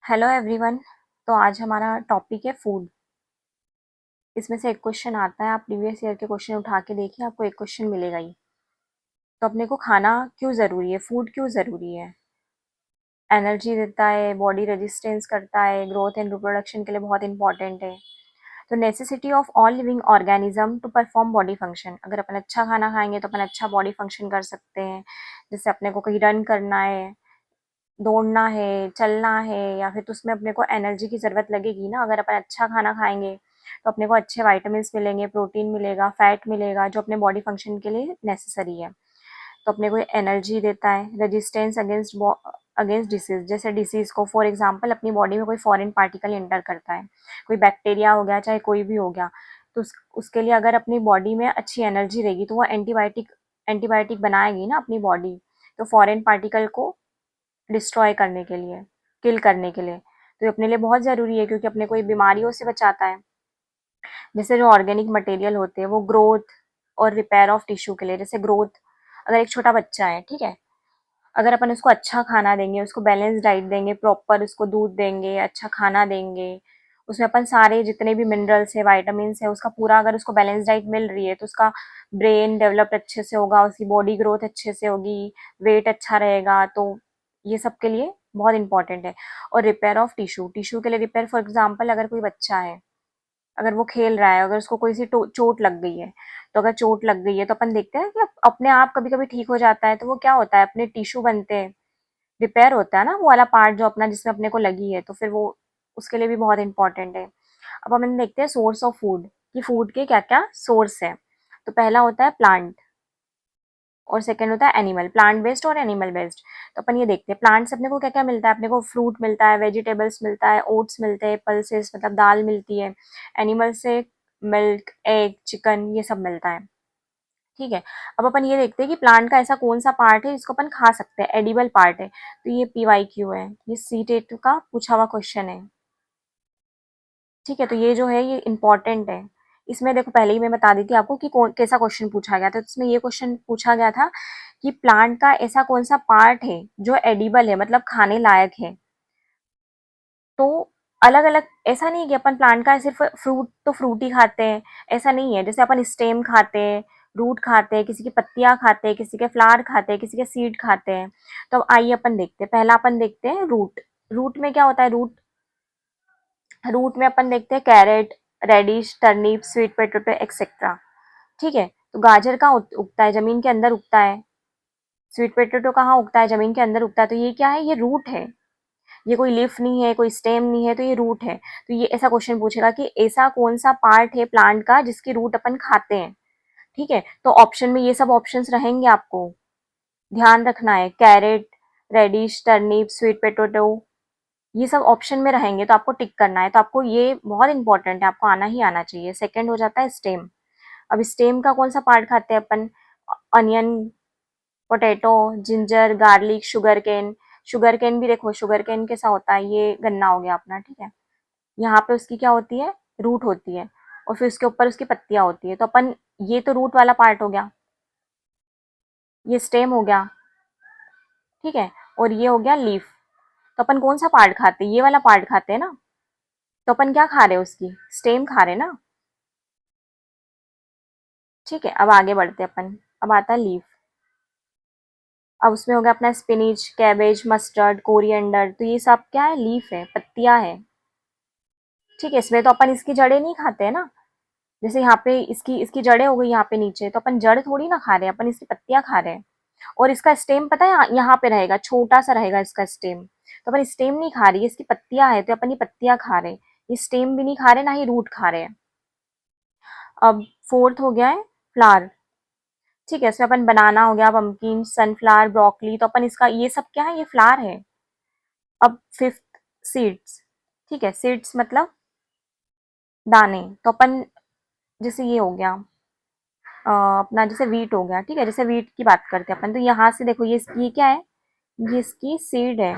Hello everyone. तो आज हमारा टॉपिक है फूड। इसमें से एक क्वेश्चन आता है, आप प्रीवियस ईयर के क्वेश्चन उठा के देखिए, आपको एक क्वेश्चन मिलेगा ही। तो अपने को खाना क्यों ज़रूरी है, फूड क्यों ज़रूरी है? एनर्जी देता है, बॉडी रेजिस्टेंस करता है, ग्रोथ एंड रिप्रोडक्शन के लिए बहुत इंपॉर्टेंट है। तो necessity of all living organism to perform body function. अगर अपन अच्छा खाना खाएंगे तो अपन अच्छा बॉडी फंक्शन कर सकते हैं। जैसे अपने को कहीं रन करना है, दौड़ना है, चलना है, या फिर तो उसमें अपने को एनर्जी की ज़रूरत लगेगी ना। अगर अपन अच्छा खाना खाएँगे, तो अपने को अच्छे विटामिन्स मिलेंगे, प्रोटीन मिलेगा, फैट मिलेगा, जो अपने बॉडी फंक्शन के लिए नेसेसरी है। तो अपने को ये एनर्जी देता है, रेजिस्टेंस अगेंस्ट डिसीज़। जैसे डिसीज़ को फॉर एग्ज़ाम्पल अपनी बॉडी में कोई फॉरेन पार्टिकल एंटर करता है, कोई बैक्टीरिया हो गया, चाहे कोई भी हो गया, तो उसके लिए अगर अपनी बॉडी में अच्छी एनर्जी रहेगी, तो वो एंटीबायोटिक बनाएगी ना अपनी बॉडी, तो फॉरेन पार्टिकल को डिस्ट्रॉय करने के लिए, किल करने के लिए। तो ये अपने लिए बहुत ज़रूरी है, क्योंकि अपने को ये बीमारियों से बचाता है। जैसे जो ऑर्गेनिक मटेरियल होते हैं वो ग्रोथ और रिपेयर ऑफ टिश्यू के लिए, जैसे ग्रोथ, अगर एक छोटा बच्चा है, ठीक है, अगर अपन उसको अच्छा खाना देंगे, उसको बैलेंस डाइट देंगे, प्रॉपर उसको दूध देंगे, अच्छा खाना देंगे, उसमें अपन सारे जितने भी मिनरल्स है, वाइटामिन्स है, उसका पूरा अगर उसको बैलेंस डाइट मिल रही है, तो उसका ब्रेन डेवलप अच्छे से होगा, उसकी बॉडी ग्रोथ अच्छे से होगी, वेट अच्छा रहेगा। तो ये सब के लिए बहुत इंपॉर्टेंट है। और रिपेयर ऑफ टिश्यू, टिश्यू के लिए रिपेयर, फॉर एग्जाम्पल अगर कोई बच्चा है, अगर वो खेल रहा है, अगर उसको कोई सी चोट लग गई है, तो अगर चोट लग गई है तो अपन देखते हैं कि अपने आप कभी कभी ठीक हो जाता है। तो वो क्या होता है, अपने टिश्यू बनते हैं, रिपेयर होता है ना वो वाला पार्ट जो अपना, जिसमें अपने को लगी है, तो फिर वो उसके लिए भी बहुत इंपॉर्टेंट है। अब हम देखते हैं सोर्स ऑफ फूड, कि फूड के क्या क्या सोर्स है। तो पहला होता है प्लांट, और सेकंड होता है एनिमल, प्लांट बेस्ड और एनिमल बेस्ड। तो अपन ये देखते हैं प्लांट से अपने को क्या क्या मिलता है। अपने को फ्रूट मिलता है, वेजिटेबल्स मिलता है, ओट्स मिलते हैं, पल्सेस मतलब दाल मिलती है। एनिमल से मिल्क, एग, चिकन, ये सब मिलता है। ठीक है। अब अपन ये देखते हैं कि प्लांट का ऐसा कौन सा पार्ट है जिसको अपन खा सकते हैं, एडिबल पार्ट है। तो ये PYQ है, ये C-TET का पूछा हुआ क्वेश्चन है। ठीक है, तो ये जो है ये इंपॉर्टेंट है। इसमें देखो पहले ही मैं बता दी थी आपको कि कौन कैसा क्वेश्चन पूछा गया था। तो इसमें ये क्वेश्चन पूछा गया था कि प्लांट का ऐसा कौन सा पार्ट है जो एडिबल है, मतलब खाने लायक है। तो अलग अलग, ऐसा नहीं है कि अपन प्लांट का सिर्फ फ्रूट तो फ्रूट ही खाते हैं, ऐसा नहीं है। जैसे अपन स्टेम खाते हैं, रूट खाते हैं, किसी की पत्तियां खाते हैं, किसी के फ्लावर खाते हैं, किसी के सीड खाते हैं। तो अब आइए अपन देखते हैं, पहला अपन देखते हैं रूट। रूट में क्या होता है, रूट रूट में अपन देखते हैं carrot, radish, turnip, sweet potato etcetera. ठीक है। तो गाजर कहाँ उगता है, जमीन के अंदर उगता है। स्वीट पोटैटो कहाँ उगता है, जमीन के अंदर उगता है। तो ये क्या है, ये रूट है, ये कोई लीफ नहीं है, कोई स्टेम नहीं है, तो ये रूट है। तो ये ऐसा क्वेश्चन पूछेगा कि ऐसा कौन सा पार्ट है प्लांट का जिसकी रूट अपन खाते हैं। ठीक है। तो ऑप्शन में ये सब ऑप्शंस रहेंगे, आपको ध्यान रखना है। Carrot, radish, turnip, sweet potato, ये सब ऑप्शन में रहेंगे, तो आपको टिक करना है। तो आपको ये बहुत इंपॉर्टेंट है, आपको आना ही आना चाहिए। सेकंड हो जाता है स्टेम। अब स्टेम का कौन सा पार्ट खाते हैं अपन? Onion, potato, ginger, garlic, sugarcane. Sugarcane भी देखो, शुगर केन कैसा होता है, ये गन्ना हो गया अपना। ठीक है। यहाँ पे उसकी क्या होती है, रूट होती है, और फिर उसके ऊपर उसकी पत्तियां होती है। तो अपन, ये तो रूट वाला पार्ट हो गया, ये स्टेम हो गया। ठीक है। और ये हो गया लीफ। तो अपन कौन सा पार्ट खाते हैं, ये वाला पार्ट खाते हैं ना। तो अपन क्या खा रहे हैं, उसकी स्टेम खा रहे हैं ना। ठीक है। अब आगे बढ़ते हैं अपन। अब आता है लीफ। अब उसमें हो गया अपना स्पिनिच, कैबेज, मस्टर्ड, कोरिएंडर। तो ये सब क्या है, लीफ है, पत्तियां है। ठीक है। इसमें तो अपन इसकी जड़ें नहीं खाते हैं ना। जैसे यहाँ पे इसकी इसकी जड़ें हो गई यहाँ पे नीचे, तो अपन जड़ थोड़ी ना खा रहे हैं, अपन इसकी पत्तियां खा रहे हैं। और इसका स्टेम पता है, यहाँ पे रहेगा, छोटा सा रहेगा इसका स्टेम। तो अपन स्टेम नहीं खा रही है, इसकी पत्तियां है, तो अपन ये पत्तियां खा रहे हैं। ये स्टेम भी नहीं खा रहे, ना ही रूट खा रहे हैं। अब फोर्थ हो गया है फ्लावर। ठीक है। इसमें अपन बनाना हो गया, पम्पकिन, सनफ्लावर, ब्रोकली। तो अपन इसका ये सब क्या है, ये फ्लावर है। अब फिफ्थ सीड्स। ठीक है। सीड्स मतलब दाने। तो अपन, जैसे ये हो गया अपना, जैसे वीट हो गया। ठीक है। जैसे वीट की बात करते हैं अपन, तो यहाँ से देखो ये क्या है, ये इसकी सीड है।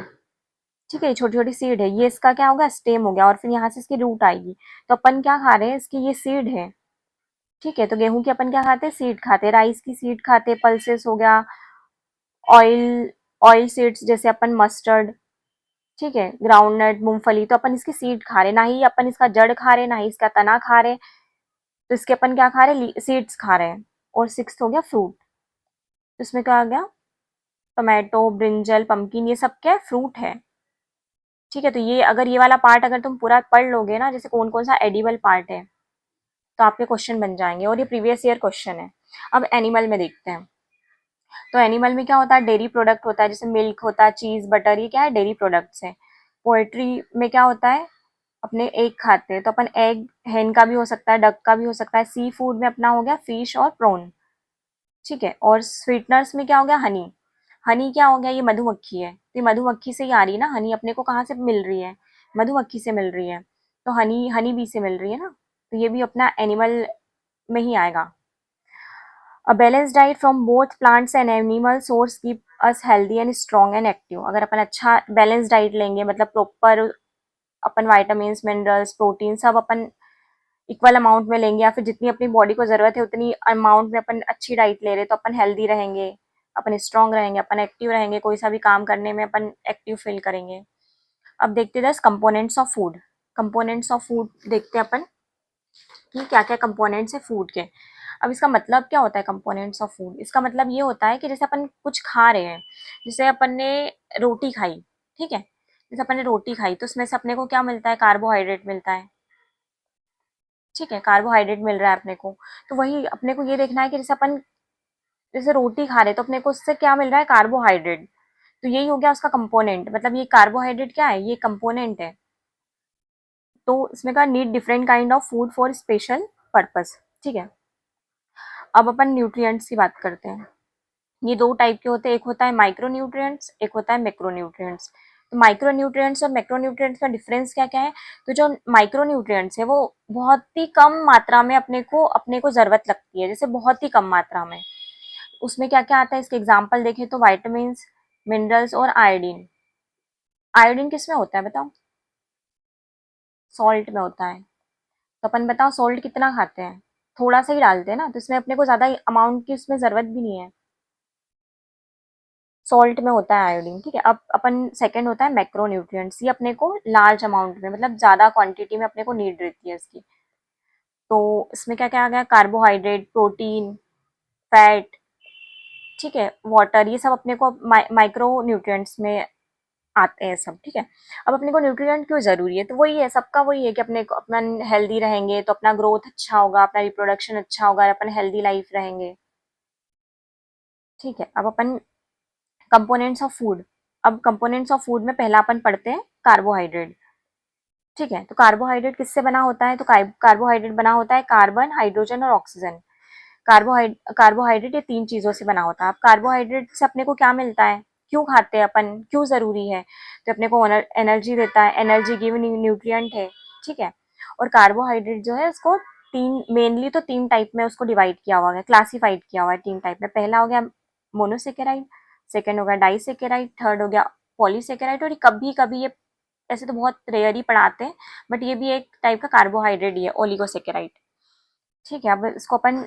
ठीक है। छोटी छोटी सीड है, ये इसका क्या होगा, स्टेम हो गया, और फिर यहाँ से इसकी रूट आएगी। तो अपन क्या खा रहे हैं, इसकी ये सीड है। ठीक है। तो गेहूं की अपन क्या खाते हैं, सीड खाते हैं। राइस की सीड खाते हैं, पल्सेस हो गया। ऑयल ऑयल सीड्स जैसे अपन मस्टर्ड। ठीक है, ग्राउंडनट, मूंगफली, तो अपन इसकी सीड खा रहे, ना ही अपन इसका जड़ खा रहे, ना ही इसका तना खा रहे, तो इसके अपन क्या खा रहे, सीड्स खा रहे हैं। और सिक्स्थ हो गया फ्रूट, तो इसमें क्या आ गया, टोमेटो, ब्रिंजल, पम्पकिन, ये सब क्या है, फ्रूट है। ठीक है, तो ये अगर ये वाला पार्ट अगर तुम पूरा पढ़ लोगे ना, जैसे कौन कौन सा एडिबल पार्ट है, तो आपके क्वेश्चन बन जाएंगे, और ये प्रीवियस ईयर क्वेश्चन है। अब एनिमल में देखते हैं। तो एनिमल में क्या होता है, डेयरी प्रोडक्ट होता है, जैसे मिल्क होता है, चीज, बटर, ये क्या है, डेयरी प्रोडक्ट्स है। पोएट्री में क्या होता है, अपने एग खाते हैं, तो अपन एग हेन का भी हो सकता है, डक का भी हो सकता है। सी फूड में अपना हो गया फिश और प्रॉन। ठीक है, और स्वीटनर्स में क्या हो गया, हनी। हनी क्या हो गया, ये मधुमक्खी है, तो ये मधुमक्खी से ही आ रही है ना, हनी अपने को कहाँ से मिल रही है, मधुमक्खी से मिल रही है, तो हनी हनी बी से मिल रही है ना, तो ये भी अपना एनिमल में ही आएगा। A balanced diet from both plants and animal source keep us healthy and strong and active। अगर अपन अच्छा बैलेंस डाइट लेंगे, मतलब प्रॉपर अपन विटामिन, मिनरल्स, प्रोटीन सब अपन इक्वल अमाउंट में लेंगे, या फिर जितनी अपनी बॉडी को जरूरत है उतनी अमाउंट में अपन अच्छी डाइट ले रहे, तो अपन हेल्दी रहेंगे, अपन स्ट्रांग रहेंगे, अपन एक्टिव रहेंगे, कोई सा भी काम करने में अपन एक्टिव फील करेंगे। अब देखते हैं components of food. Components of food देखते हैं अपन कि क्या क्या कंपोनेंट्स है फूड के। अब इसका मतलब क्या होता है कंपोनेंट्स ऑफ फूड, इसका मतलब ये होता है कि जैसे अपन कुछ खा रहे हैं, जैसे अपन ने रोटी खाई, ठीक है, जैसे अपन ने रोटी खाई तो उसमें से अपने को क्या मिलता है, कार्बोहाइड्रेट मिलता है। ठीक है, कार्बोहाइड्रेट मिल रहा है अपने को, तो वही अपने को ये देखना है कि जैसे अपन जैसे रोटी खा रहे हैं तो अपने को उससे क्या मिल रहा है, कार्बोहाइड्रेट, तो यही हो गया उसका कंपोनेंट, मतलब ये कार्बोहाइड्रेट क्या है, ये कंपोनेंट है। तो इसमें का need different kind of food for special purpose. ठीक है, अब अपन न्यूट्रिएंट्स की बात करते हैं। ये दो टाइप के होते हैं, एक होता है माइक्रो न्यूट्रिएंट्स, एक होता है मैक्रो न्यूट्रिएंट्स। तो माइक्रो न्यूट्रिएंट्स और मैक्रो न्यूट्रिएंट्स का डिफरेंस क्या क्या है, तो जो माइक्रो न्यूट्रिएंट्स है वो बहुत ही कम मात्रा में अपने को जरूरत लगती है, जैसे बहुत ही कम मात्रा में। उसमें क्या क्या आता है, इसके एग्जाम्पल देखें तो वाइटामिन, मिनरल्स और आयोडीन। आयोडीन किस में होता है बताओ, सॉल्ट में होता है। तो अपन बताओ सॉल्ट कितना खाते हैं, थोड़ा सा ही डालते हैं ना, तो इसमें अपने को ज्यादा अमाउंट की उसमें जरूरत भी नहीं है, सॉल्ट में होता है आयोडीन। ठीक है, अब अपन सेकंड होता है मैक्रो न्यूट्रिएंट्स, ये अपने को लार्ज अमाउंट में, मतलब ज्यादा क्वांटिटी में अपने को नीड रहती है इसकी। तो इसमें क्या क्या आ गया, कार्बोहाइड्रेट, प्रोटीन, फैट, ठीक है, वाटर, ये सब अपने को माइक्रो न्यूट्रिएंट्स में आते हैं सब। ठीक है, अब अपने को न्यूट्रिएंट क्यों जरूरी है, तो वही है, सबका वही है कि अपने को अपना हेल्दी रहेंगे तो अपना ग्रोथ अच्छा होगा, अपना रिप्रोडक्शन अच्छा होगा, अपन हेल्दी लाइफ रहेंगे। ठीक है, अब अपन कंपोनेंट्स ऑफ फूड। अब कंपोनेंट्स ऑफ फूड में पहला अपन पढ़ते हैं कार्बोहाइड्रेट। ठीक है, तो कार्बोहाइड्रेट किससे बना होता है, तो कार्बोहाइड्रेट बना होता है कार्बन, हाइड्रोजन और ऑक्सीजन। कार्बोहाइड्रेट ये तीन चीजों से बना होता है। अब कार्बोहाइड्रेट से अपने को क्या मिलता है, क्यों खाते हैं अपन, क्यों जरूरी है, तो अपने को एनर्जी देता है, एनर्जी गिव न्यूट्रिएंट है। ठीक है, और कार्बोहाइड्रेट जो है उसको तीन, मेनली तो तीन टाइप में उसको डिवाइड किया हुआ है, क्लासिफाइड किया हुआ है तीन टाइप में। पहला हो गया मोनोसेकेराइड, सेकेंड हो गया डाइसेकेराइड, थर्ड हो गया पॉलीसेकेराइड, और कभी कभी ये, ऐसे तो बहुत रेयर ही पढ़ाते हैं, बट ये भी एक टाइप का कार्बोहाइड्रेट ही है, ओलिगोसेकेराइड। ठीक है, अब इसको अपन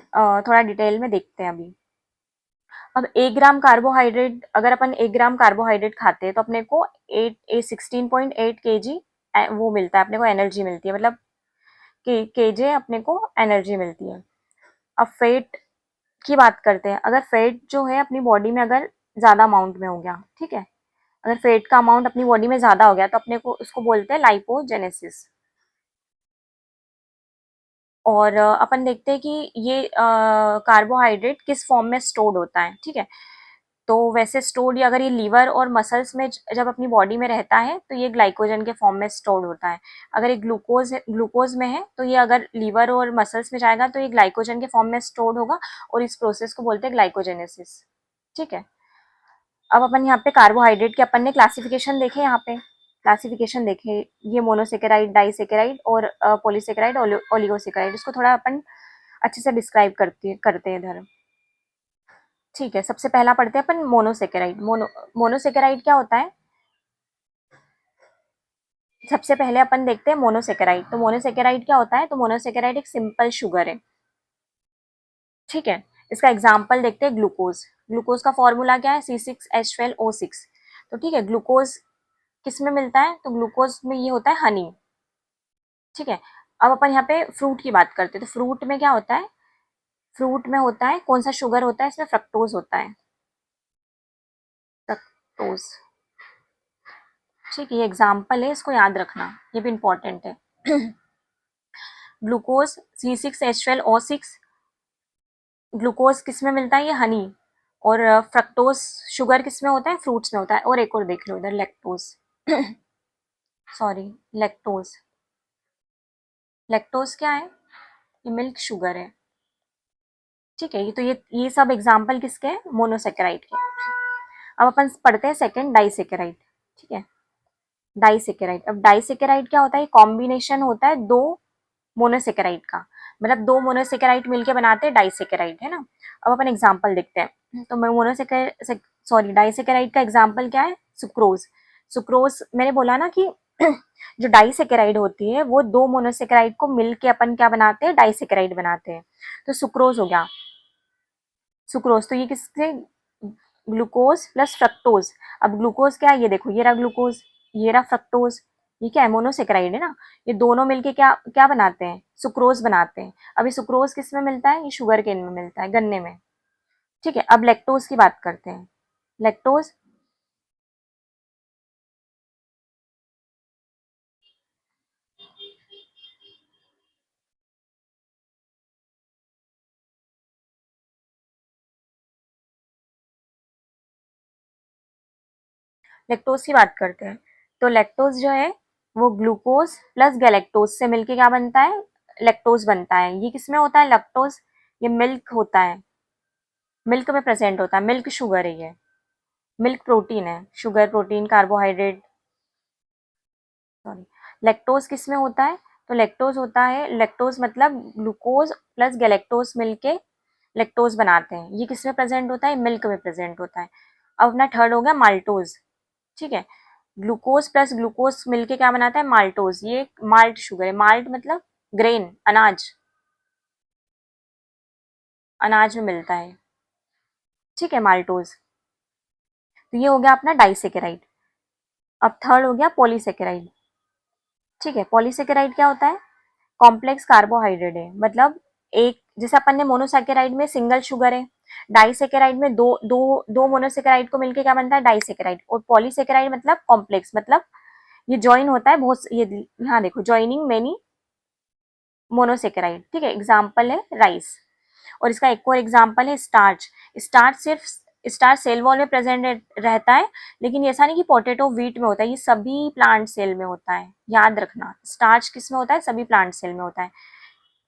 थोड़ा डिटेल में देखते हैं अभी। अब 1 ग्राम कार्बोहाइड्रेट, अगर अपन 1 ग्राम कार्बोहाइड्रेट खाते हैं तो अपने को 16.8 kg वो मिलता है, अपने को एनर्जी मिलती है, मतलब केजे अपने को एनर्जी मिलती है। अब फेट की बात करते हैं, अगर फेट जो है अपनी बॉडी में अगर ज्यादा अमाउंट में हो गया, ठीक है, अगर फेट का अमाउंट अपनी बॉडी में ज्यादा हो गया तो अपने को उसको बोलते हैं लाइपोजेनेसिस। और अपन देखते हैं कि ये कार्बोहाइड्रेट किस फॉर्म में स्टोर्ड होता है। ठीक है, तो वैसे स्टोर्ड, अगर ये लीवर और मसल्स में जब अपनी बॉडी में रहता है तो ये ग्लाइकोजन के फॉर्म में स्टोर्ड होता है। अगर ये ग्लूकोज में है तो ये अगर लीवर और मसल्स में जाएगा तो ये ग्लाइकोजन के फॉर्म में स्टोर्ड होगा, और इस प्रोसेस को बोलते हैं ग्लाइकोजेनेसिस। ठीक है, अब अपन यहाँ पे कार्बोहाइड्रेट के अपन ने क्लासिफिकेशन देखे, यहाँ पे क्लासिफिकेशन देखे, ये मोनोसेकेराइड, डाइसेकेराइड और पॉलीसेकेराइड, ओलिगोसेकेराइड, इसको थोड़ा अपन अच्छे से डिस्क्राइब करते हैं इधर। ठीक है, सबसे पहला पढ़ते हैं अपन मोनोसेकेराइड। मोनोसेकेराइड क्या होता है, सबसे पहले अपन देखते हैं मोनोसेकेराइड। तो मोनोसेकेराइड क्या होता है, तो मोनोसेकेराइड एक सिंपल शुगर है। ठीक है, इसका एग्जाम्पल देखते हैं, ग्लूकोज। ग्लूकोज का फॉर्मूला क्या है, C6H12O6। तो ठीक है, ग्लूकोज किस में मिलता है? तो ग्लूकोज में ये होता है हनी, ठीक है। अब अपन यहाँ पे फ्रूट की बात करते हैं, तो फ्रूट में क्या होता है? फ्रूट में होता है कौन सा शुगर होता है? इसमें फ्रक्टोज होता है, फ्रक्टोज, ठीक है। ये एग्जाम्पल है, इसको याद रखना, ये भी इंपॉर्टेंट है। ग्लूकोज C6H12O6, ग्लूकोज किस में मिलता है? ये हनी। और फ्रक्टोज शुगर किस में होता है? फ्रूट्स में होता है। और एक और देख लो इधर, लैक्टोज, सॉरी, लैक्टोज। लैक्टोज क्या है? ये मिल्क शुगर है, ठीक है। ये तो ये सब एग्जाम्पल किसके हैं? मोनोसेकेराइड के। अब अपन पढ़ते हैं सेकंड, डाइसेकेराइड, ठीक है। डाइसेकेराइड, अब डाइसेकेराइड क्या होता है? कॉम्बिनेशन होता है दो मोनोसेकेराइड का, मतलब दो मोनोसेकेराइड मिलके बनाते हैं डाइसेकेराइड, है ना। अब अपन एग्जांपल देखते हैं, तो मैं मोनोसेकेराइड, सॉरी, डाइसेकेराइड का एग्जांपल क्या है? सुक्रोज। सुक्रोज मैंने बोला ना कि जो डाइसेकेराइड होती है वो दो मोनोसेकेराइड को मिलके अपन क्या बनाते हैं? डाइसेकेराइड बनाते हैं। तो सुक्रोज हो गया, सुक्रोज। तो ये किससे? Glucose plus fructose. अब ग्लूकोज क्या है? ये देखो, ये रहा ग्लूकोज, ये रहा फ्रक्टोज, ये क्या है? मोनोसेकेराइड है ना। ये दोनों मिलके क्या क्या बनाते हैं? सुक्रोज बनाते हैं। अब ये सुक्रोज किस में मिलता है? ये शुगर केन में मिलता है, गन्ने में, ठीक है। अब लैक्टोज की बात करते हैं। लैक्टोज, लैक्टोज की बात करते हैं, तो लैक्टोज जो है वो ग्लूकोज प्लस गैलेक्टोज से मिलके क्या बनता है? लैक्टोज बनता है। ये किसमें होता है? लैक्टोज, ये मिल्क होता है, मिल्क में प्रेजेंट होता है, मिल्क शुगर है ये, मिल्क प्रोटीन है, sugar, protein, carbohydrate, sorry. Lactose किस में होता है? तो लैक्टोज होता है, लैक्टोज मतलब ग्लूकोज प्लस गैलेक्टोज मिलके लैक्टोज बनाते हैं। ये किस में प्रेजेंट होता है? मिल्क में प्रेजेंट होता है। अब अपना थर्ड हो गया माल्टोज, ठीक है। ग्लूकोज प्लस ग्लूकोज मिलके क्या बनाता है? माल्टोज। ये माल्ट शुगर है, माल्ट मतलब ग्रेन, अनाज, अनाज में मिलता है, ठीक है, माल्टोज। तो ये हो गया अपना डाइसेकेराइड। अब थर्ड हो गया पॉलीसेकेराइड, ठीक है। पॉलीसेकेराइड क्या होता है? कॉम्प्लेक्स कार्बोहाइड्रेट है, मतलब एक, जैसे अपन ने मोनोसेकेराइड में सिंगल शुगर है, डाइसेकेराइड में दो दो दो मोनोसेकेराइड को मिलके क्या बनता है? डाइसेकेराइड। और पॉलीसेकेराइड मतलब कॉम्प्लेक्स, मतलब ये ज्वाइन होता है बहुत, ये यहाँ देखो, ज्वाइनिंग मेनी मोनोसेकेराइड, ठीक है। एग्जाम्पल है राइस। और इसका एक और एग्जाम्पल है स्टार्च। स्टार्च सिर्फ, स्टार्च सेल वॉल में प्रेजेंट रहता है, लेकिन ये ऐसा नहीं कि पोटैटो व्हीट में होता है, ये सभी प्लांट सेल में होता है, याद रखना। स्टार्च किस में होता है? सभी प्लांट सेल में होता है।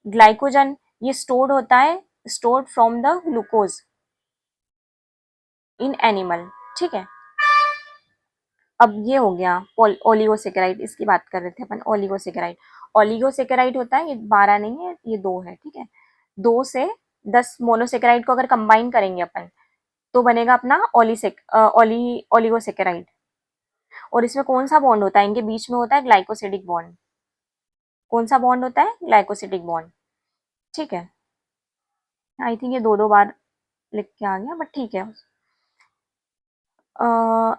ग्लाइकोजन, ये स्टोर्ड होता है, stored from the glucose in animal, ठीक है। अब ये हो गया ओलिगोसेकेराइड, इसकी बात कर रहे थे अपन, ओलिगोसेकेराइड। ओलिगोसेकेराइड होता है, ये 12 नहीं है, ये 2 है, ठीक है। 2 से 10 मोनोसेकेराइड को अगर कंबाइन करेंगे अपन, तो बनेगा अपना ओलिगोसेकेराइड। और इसमें कौन सा बॉन्ड होता है? इनके बीच में होता है ग्लाइकोसिडिक बॉन्ड। कौन सा बॉन्ड होता है? ग्लाइकोसिडिक बॉन्ड, ठीक है। आई थिंक ये दो दो बार लिख के आ गया, बट ठीक है।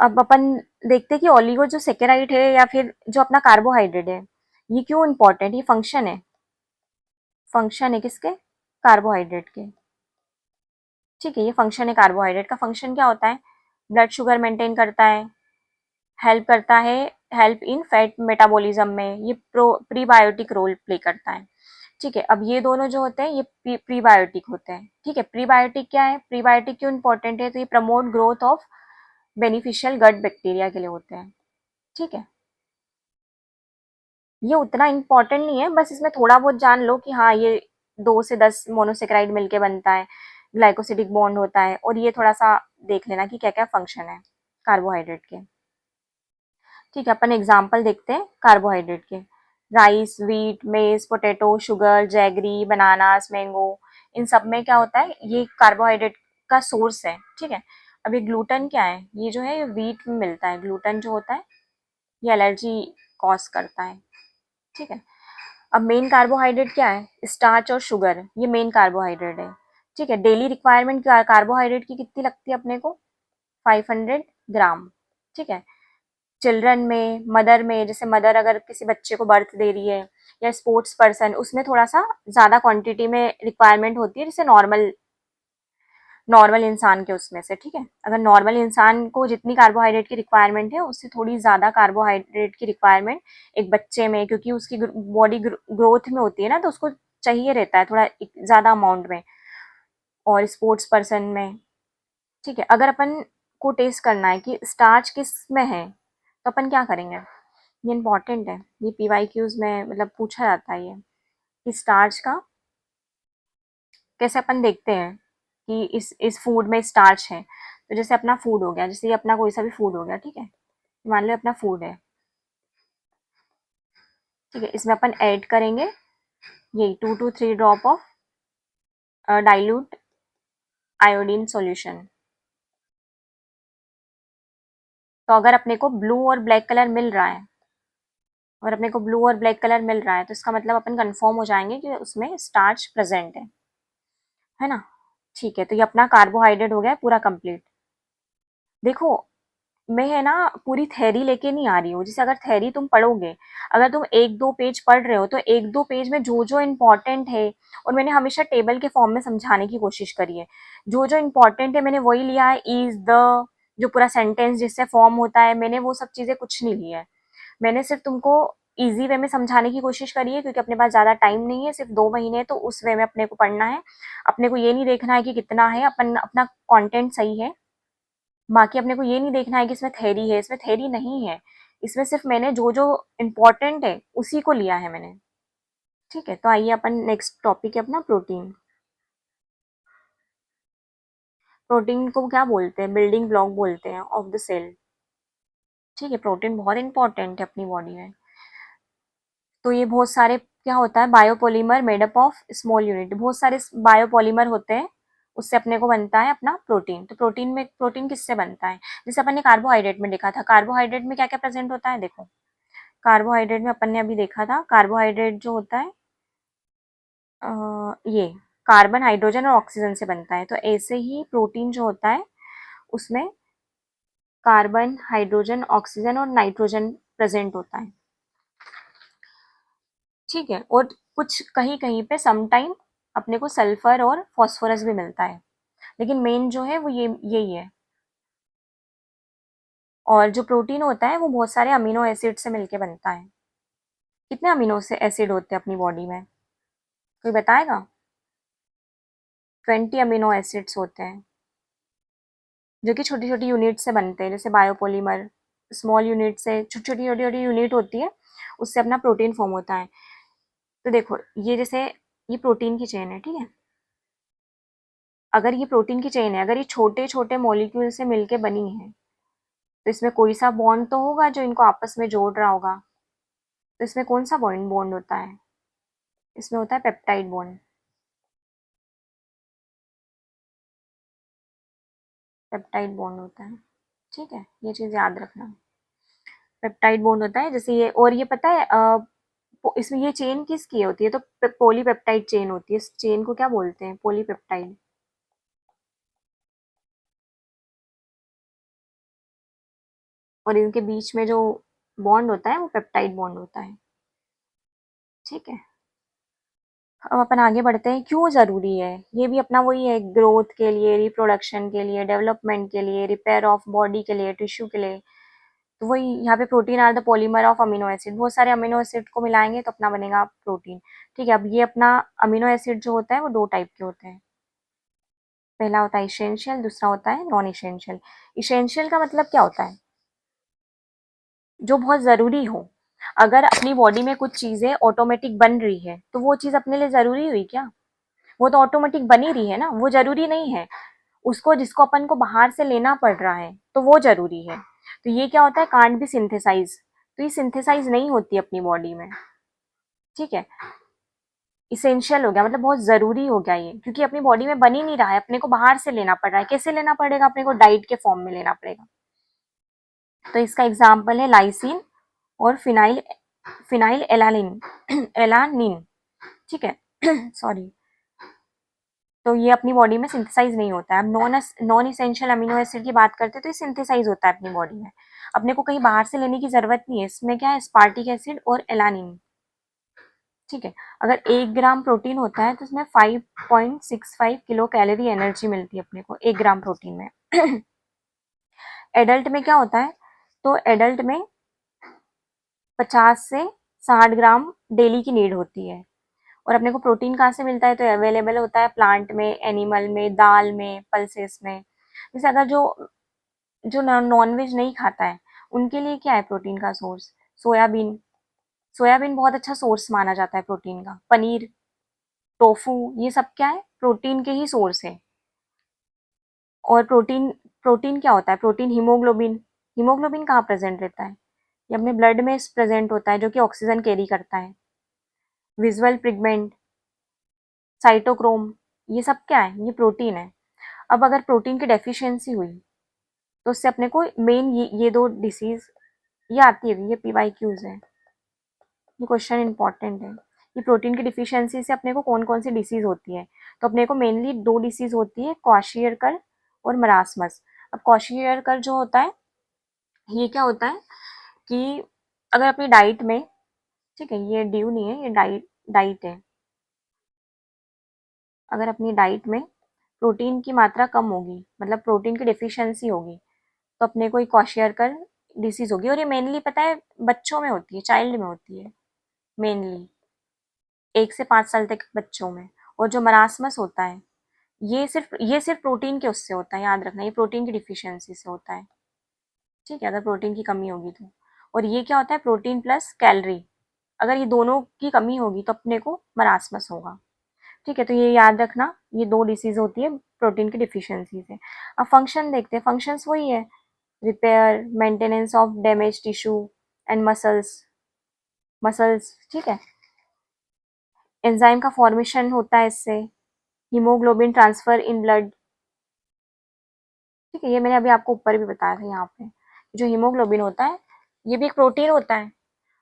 अब अपन देखते हैं कि ओलिगो जो सेकेराइड है या फिर जो अपना कार्बोहाइड्रेट है, ये क्यों इंपॉर्टेंट? ये फंक्शन है, फंक्शन है किसके? कार्बोहाइड्रेट के, ठीक है। ये फंक्शन है कार्बोहाइड्रेट का। फंक्शन क्या होता है? ब्लड शुगर मेंटेन करता है, हेल्प करता है, हेल्प इन फैट मेटाबॉलिज्म में, ये प्रीबायोटिक रोल प्ले करता है, ठीक है। अब ये दोनों जो होते हैं ये प्रीबायोटिक होते हैं, ठीक है। प्रीबायोटिक क्या है? प्रीबायोटिक क्यों इंपॉर्टेंट है? तो ये promote growth of beneficial gut bacteria के लिए होते हैं, ठीक है। ये उतना इम्पोर्टेंट नहीं है, बस इसमें थोड़ा बहुत जान लो कि हाँ, ये 2 से 10 मोनोसेक्राइड मिलके बनता है, ग्लाइकोसिडिक बॉन्ड होता है, और ये थोड़ा सा देख लेना कि क्या क्या फंक्शन है कार्बोहाइड्रेट के, ठीक है। अपन एग्जाम्पल देखते हैं कार्बोहाइड्रेट के। Rice, wheat, maize, potato, sugar, jaggery, bananas, mango, इन सब में क्या होता है? ये कार्बोहाइड्रेट का सोर्स है, ठीक है। अब ये ग्लूटन क्या है? ये जो है ये व्हीट में मिलता है, ग्लूटन जो होता है ये एलर्जी कॉज करता है, ठीक है। अब मेन कार्बोहाइड्रेट क्या है? स्टार्च और शुगर, ये मेन कार्बोहाइड्रेट है, ठीक है। डेली रिक्वायरमेंट कार्बोहाइड्रेट की कितनी लगती है अपने को? 500 ग्राम, ठीक है। चिल्ड्रन में, मदर में, जैसे मदर अगर किसी बच्चे को बर्थ दे रही है, या स्पोर्ट्स पर्सन, उसमें थोड़ा सा ज़्यादा क्वांटिटी में रिक्वायरमेंट होती है, जैसे नॉर्मल नॉर्मल इंसान के उसमें से, ठीक है। अगर नॉर्मल इंसान को जितनी कार्बोहाइड्रेट की रिक्वायरमेंट है, उससे थोड़ी ज़्यादा कार्बोहाइड्रेट की रिक्वायरमेंट एक बच्चे में, क्योंकि उसकी बॉडी ग्रोथ में होती है ना, तो उसको चाहिए रहता है थोड़ा ज़्यादा अमाउंट में, और स्पोर्ट्स पर्सन में, ठीक है। अगर अपन को टेस्ट करना है कि स्टार्च किस में है, तो अपन क्या करेंगे, ये इंपॉर्टेंट है, ये पीवाईक्यूज में मतलब पूछा जाता है ये, कि स्टार्च का कैसे अपन देखते हैं कि इस फूड में स्टार्च है। तो जैसे अपना फूड हो गया, जैसे ये अपना कोई सा भी फूड हो गया, ठीक है, मान लो अपना फूड है, ठीक है, इसमें अपन ऐड करेंगे यही 2 to 3 drop of dilute iodine solution. तो अगर अपने को ब्लू और ब्लैक कलर मिल रहा है, अगर अपने को ब्लू और ब्लैक कलर मिल रहा है, तो इसका मतलब अपन कंफर्म हो जाएंगे कि उसमें स्टार्च प्रेजेंट है ना। ठीक है, तो ये अपना कार्बोहाइड्रेट हो गया पूरा कंप्लीट। देखो, मैं है ना पूरी थ्योरी लेके नहीं आ रही हूँ, जैसे अगर थ्योरी तुम पढ़ोगे, अगर तुम 1-2 पेज पढ़ रहे हो, तो 1-2 पेज में जो जो इम्पोर्टेंट है, और मैंने हमेशा टेबल के फॉर्म में समझाने की कोशिश करी है, जो जो इम्पोर्टेंट है मैंने वही लिया है। इज द, जो पूरा सेंटेंस जिससे फॉर्म होता है, मैंने वो सब चीजें कुछ नहीं लिया है। मैंने सिर्फ तुमको इजी वे में समझाने की कोशिश करी है, क्योंकि अपने पास ज्यादा टाइम नहीं है, सिर्फ 2 महीने, तो उस वे में अपने को पढ़ना है। अपने को ये नहीं देखना है कि कितना है, अपन अपना कंटेंट सही है, बाकी अपने को ये नहीं देखना है कि इसमें थ्योरी है, इसमें थ्योरी नहीं है, इसमें सिर्फ मैंने जो जो इम्पोर्टेंट है उसी को लिया है मैंने। ठीक है, तो आइए अपन नेक्स्ट टॉपिक है अपना प्रोटीन। प्रोटीन को क्या बोलते हैं, बिल्डिंग ब्लॉक बोलते हैं ऑफ द सेल। ठीक है, प्रोटीन बहुत इंपॉर्टेंट है अपनी बॉडी में। तो ये बहुत सारे क्या होता है, biopolymer made up of small unit, बहुत सारे बायोपॉलीमर होते हैं, उससे अपने को बनता है अपना प्रोटीन। तो प्रोटीन किससे बनता है, जैसे अपन ने कार्बोहाइड्रेट में देखा था, कार्बोहाइड्रेट में क्या क्या प्रेजेंट होता है, देखो, कार्बोहाइड्रेट में अपन ने अभी देखा था, कार्बोहाइड्रेट जो होता है ये कार्बन, हाइड्रोजन और ऑक्सीजन से बनता है। तो ऐसे ही प्रोटीन जो होता है, उसमें कार्बन, हाइड्रोजन, ऑक्सीजन और नाइट्रोजन प्रेजेंट होता है। ठीक है, और कुछ कहीं कहीं पे समटाइम अपने को सल्फर और फॉस्फोरस भी मिलता है, लेकिन मेन जो है वो ये यही है। और जो प्रोटीन होता है वो बहुत सारे अमीनो एसिड से मिलके बनता है। कितने अमीनो से एसिड होते हैं अपनी बॉडी में, कोई बताएगा? 20 अमीनो एसिड्स होते हैं, जो कि छोटी छोटी यूनिट से बनते हैं, जैसे बायोपॉलीमर, स्मॉल यूनिट से, छोटी छोटी छोटी छोटी यूनिट होती है, उससे अपना प्रोटीन फॉर्म होता है। तो देखो, ये जैसे ये प्रोटीन की चेन है, ठीक है, अगर ये प्रोटीन की चेन है, अगर ये छोटे छोटे मॉलिक्यूल से मिलके बनी है, तो इसमें कोई सा बॉन्ड तो होगा जो इनको आपस में जोड़ रहा होगा। तो इसमें कौन सा बॉन्ड बॉन्ड होता है, इसमें होता है पेप्टाइड बॉन्ड। पेप्टाइड बॉन्ड होता है, ठीक है, ये चीज याद रखना, पेप्टाइड बॉन्ड होता है। जैसे ये, और ये पता है इसमें ये चेन किसकी होती है, तो पॉलीपेप्टाइड चेन होती है, इस चेन को क्या बोलते हैं, पॉलीपेप्टाइड। और इनके बीच में जो बॉन्ड होता है वो पेप्टाइड बॉन्ड होता है। ठीक है, अब अपन आगे बढ़ते हैं, क्यों जरूरी है, ये भी अपना वही है, ग्रोथ के लिए, रिप्रोडक्शन के लिए, डेवलपमेंट के लिए, रिपेयर ऑफ बॉडी के लिए, टिश्यू के लिए। तो वही यहाँ पे protein are the polymer of amino acid, बहुत सारे अमीनो एसिड को मिलाएंगे तो अपना बनेगा प्रोटीन। ठीक है, अब ये अपना अमीनो एसिड जो होता है वो 2 टाइप के होते हैं, पहला होता है इसेंशियल, दूसरा होता है नॉन इसेंशियल। इसेंशियल का मतलब क्या होता है, जो बहुत ज़रूरी हो। अगर अपनी बॉडी में कुछ चीज़ें ऑटोमेटिक बन रही है, तो वो चीज़ अपने लिए ज़रूरी हुई क्या, वो तो ऑटोमेटिक बनी रही है ना, वो ज़रूरी नहीं है। उसको, जिसको अपन को बाहर से लेना पड़ रहा है, तो वो ज़रूरी है। तो ये क्या होता है, कांट बी सिंथेसाइज, तो ये सिंथेसाइज नहीं होती अपनी बॉडी में। ठीक है, इसेंशियल हो गया मतलब बहुत ज़रूरी हो गया ये, क्योंकि अपनी बॉडी में बन ही नहीं रहा है, अपने को बाहर से लेना पड़ रहा है। कैसे लेना पड़ेगा, अपने को डाइट के फॉर्म में लेना पड़ेगा। तो इसका एग्जाम्पल है लाइसिन और फिनाइल, फिनाइल एलानिन एलानिन, ठीक है सॉरी। तो ये अपनी बॉडी में सिंथेसाइज नहीं होता है। अब नॉन इसेंशियल अमीनो एसिड की बात करते हैं तो ये सिंथेसाइज होता है अपनी बॉडी में, अपने को कहीं बाहर से लेने की जरूरत नहीं है। इसमें क्या है, स्पार्टिक एसिड और एलानिन। ठीक है, अगर 1 ग्राम प्रोटीन होता है तो उसमें 5.65 किलो कैलोरी एनर्जी मिलती है अपने को 1 ग्राम प्रोटीन में। एडल्ट में क्या होता है, तो एडल्ट में 50 से 60 ग्राम डेली की नीड होती है। और अपने को प्रोटीन कहाँ से मिलता है, तो अवेलेबल होता है प्लांट में, एनिमल में, दाल में, पल्सेस में। जैसे अगर जो जो नॉन वेज नहीं खाता है उनके लिए क्या है प्रोटीन का सोर्स, सोयाबीन। सोयाबीन बहुत अच्छा सोर्स माना जाता है प्रोटीन का। पनीर, टोफू, ये सब क्या है, प्रोटीन के ही सोर्स है। और प्रोटीन प्रोटीन क्या होता है, प्रोटीन हीमोग्लोबिन। हीमोग्लोबिन कहाँ प्रेजेंट रहता है, ये अपने ब्लड में प्रेजेंट होता है, जो कि ऑक्सीजन कैरी करता है। विजुअल पिगमेंट, साइटोक्रोम, ये सब क्या है, ये प्रोटीन है। अब अगर प्रोटीन की डेफिशिएंसी हुई तो उससे अपने को मेन ये दो डिसीज ये आती है, ये PYQs है। ये क्वेश्चन इंपॉर्टेंट है कि प्रोटीन की डिफिशियंसी से अपने को कौन कौन सी डिसीज होती है। तो अपने को मेनली 2 डिसीज होती है, क्वाशियरकर और मरासमस। अब क्वाशियरकर जो होता है, ये क्या होता है कि अगर अपनी डाइट में, ठीक है ये ड्यू नहीं है, ये डाइट है। अगर अपनी डाइट में प्रोटीन की मात्रा कम होगी, मतलब प्रोटीन की डिफिशियंसी होगी, तो अपने को एक क्वाशियरकर डिसीज होगी। और ये मेनली पता है बच्चों में होती है, चाइल्ड में होती है मेनली, 1 से 5 साल तक बच्चों में। और जो मरासमस होता है, ये सिर्फ प्रोटीन के उससे होता है, याद रखना, ये प्रोटीन की डिफिशियंसी से होता है। ठीक है, अगर प्रोटीन की कमी होगी तो। और ये क्या होता है, प्रोटीन प्लस कैलोरी, अगर ये दोनों की कमी होगी तो अपने को मरासमस होगा। ठीक है, तो ये याद रखना, ये 2 डिसीज होती है प्रोटीन की डिफिशियंसी से। अब फंक्शन देखते हैं, फंक्शंस वही है, repair, maintenance of damage tissue and muscles. ठीक है, एंजाइम का फॉर्मेशन होता है इससे, हीमोग्लोबिन ट्रांसफर इन ब्लड। ठीक है, ये मैंने अभी आपको ऊपर भी बताया था यहाँ पे, जो हीमोग्लोबिन होता है ये भी एक प्रोटीन होता है।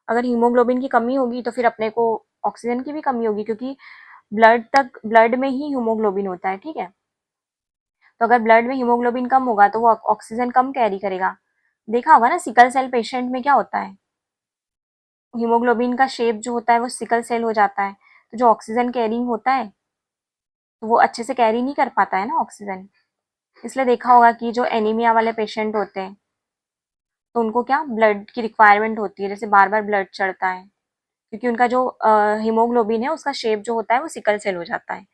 अगर हीमोग्लोबिन की कमी होगी तो फिर अपने को ऑक्सीजन की भी कमी होगी, क्योंकि ब्लड में ही हीमोग्लोबिन होता है। ठीक है, तो अगर ब्लड में हीमोग्लोबिन कम होगा तो वो ऑक्सीजन कम कैरी करेगा। देखा होगा ना, सिकल सेल पेशेंट में क्या होता है, हीमोग्लोबिन का शेप जो होता है वो सिकल सेल हो जाता है। तो जो ऑक्सीजन कैरिंग होता है तो वो अच्छे से कैरी नहीं कर पाता है ना ऑक्सीजन। इसलिए देखा होगा कि जो एनीमिया वाले पेशेंट होते हैं तो उनको क्या ब्लड की रिक्वायरमेंट होती है, जैसे बार बार ब्लड चढ़ता है, क्योंकि उनका जो हीमोग्लोबिन है उसका शेप जो होता है वो सिकल सेल हो जाता है।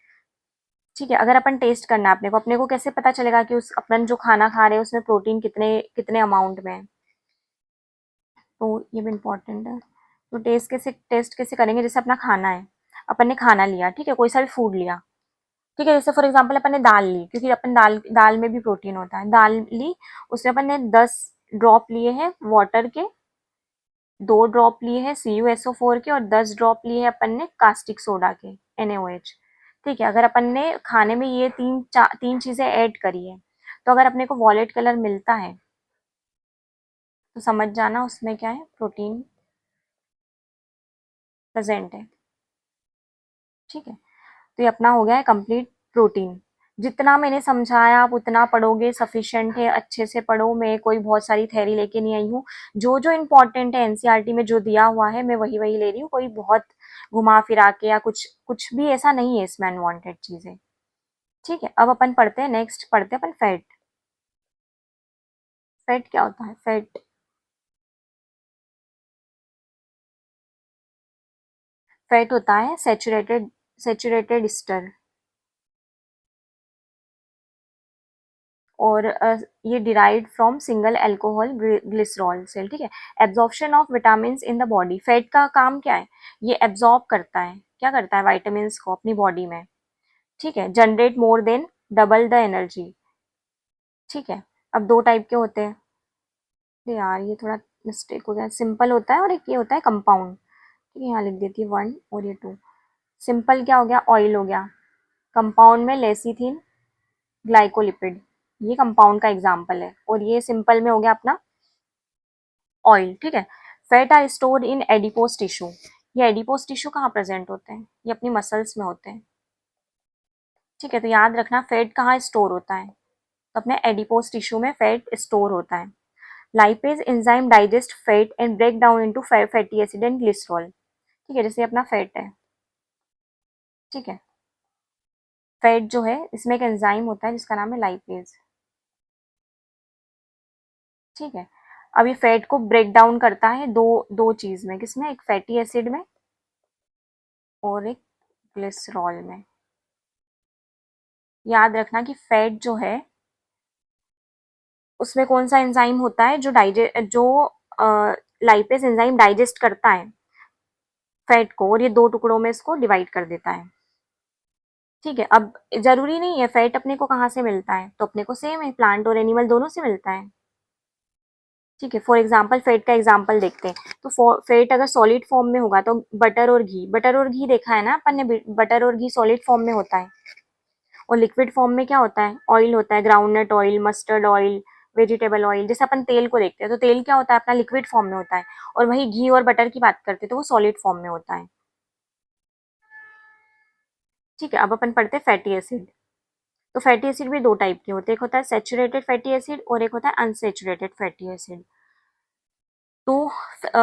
ठीक है, अगर अपन टेस्ट करना है अपने को कैसे पता चलेगा कि उस अपन जो खाना खा रहे हैं उसमें प्रोटीन कितने कितने अमाउंट में है, तो ये भी इम्पोर्टेंट है। तो टेस्ट कैसे करेंगे, जैसे अपना खाना है, अपन ने खाना लिया, ठीक है, कोई सा भी फूड लिया, ठीक है, जैसे फॉर एग्जांपल अपन ने दाल ली, क्योंकि अपन दाल दाल में भी प्रोटीन होता है, दाल ली, उसमें अपन ने 10 ड्रॉप लिए हैं वाटर के, 2 ड्रॉप लिए हैं CuSO4 के, और 10 ड्रॉप लिए हैं अपन ने कास्टिक सोडा के, NaOH। ठीक है, अगर अपन ने खाने में ये तीन चीजें ऐड करी है, तो अगर अपने को वॉलेट कलर मिलता है तो समझ जाना उसमें क्या है, प्रोटीन प्रेजेंट है। ठीक है, तो ये अपना हो गया है कंप्लीट प्रोटीन। जितना मैंने समझाया आप उतना पढ़ोगे सफिशिएंट है, अच्छे से पढ़ो। मैं कोई बहुत सारी थ्योरी लेके नहीं आई हूँ, जो जो इम्पोर्टेंट है एनसीईआरटी में जो दिया हुआ है मैं वही वही ले रही हूँ। कोई बहुत घुमा फिरा के या कुछ कुछ भी ऐसा नहीं है इसमें अनवांटेड चीजें। ठीक है, अब अपन पढ़ते हैं, नेक्स्ट पढ़ते हैं अपन फैट। फैट क्या होता है, फैट होता है सेचुरेटेड स्टर। और ये derived from single alcohol glycerol cell. ठीक है, absorption of vitamin in the body. Fat का काम क्या है, ये एब्जॉर्ब करता है, क्या करता है, वाइटामिन को अपनी बॉडी में। ठीक है, generate more than double the energy. ठीक है, अब 2 टाइप के होते हैं, अरे यार ये थोड़ा मिस्टेक हो गया, सिंपल होता है और एक ये होता है कंपाउंड। ठीक है, यहाँ लिख देती है 1 और ये 2। सिंपल क्या हो गया, ऑयल हो गया। कंपाउंड में लेसिथिन, ग्लाइकोलिपिड, ये कंपाउंड का एग्जाम्पल है। और ये सिंपल में हो गया अपना ऑयल। ठीक है, fat are stored in adipose tissue. ये एडिपोज टिश्यू कहाँ प्रेजेंट होते हैं, ये अपनी मसल्स में होते हैं। ठीक है, तो याद रखना फैट कहाँ स्टोर होता है, तो अपने एडिपोज टिश्यू में फैट स्टोर होता है। Lipase enzyme digest fat and break down into fatty acid and glycerol. ठीक है, जैसे अपना फैट है, ठीक है, फैट जो है इसमें एक एंजाइम होता है जिसका नाम है लाइपेज। ठीक है, अब ये फैट को ब्रेक डाउन करता है दो दो चीज में, किसमें, एक फैटी एसिड में और एक ग्लिसरॉल में। याद रखना कि फैट जो है उसमें कौन सा एंजाइम होता है जो लाइपेज एंजाइम डाइजेस्ट करता है फैट को, और ये दो टुकड़ों में इसको डिवाइड कर देता है। ठीक है, अब जरूरी नहीं है फैट अपने को कहाँ से मिलता है, तो अपने को सेम है, प्लांट और एनिमल दोनों से मिलता है। ठीक है, फॉर एग्जाम्पल फैट का एग्जाम्पल देखते हैं, तो फैट अगर सॉलिड फॉर्म में होगा तो बटर और घी देखा है ना अपन ने, बटर और घी सॉलिड फॉर्म में होता है। और लिक्विड फॉर्म में क्या होता है, ऑयल होता है, groundnut oil, mustard oil, vegetable oil. जैसे अपन तेल को देखते हैं तो तेल क्या होता है अपना, लिक्विड फॉर्म में होता है। और वही घी और बटर की बात करते हैं तो वो सॉलिड फॉर्म में होता है। ठीक है, अब अपन पढ़ते हैं फैटी एसिड। तो फैटी एसिड भी दो टाइप के होते हैं, एक होता है सेचुरेटेड फैटी एसिड और एक होता है अनसेचुरेटेड फैटी एसिड। तो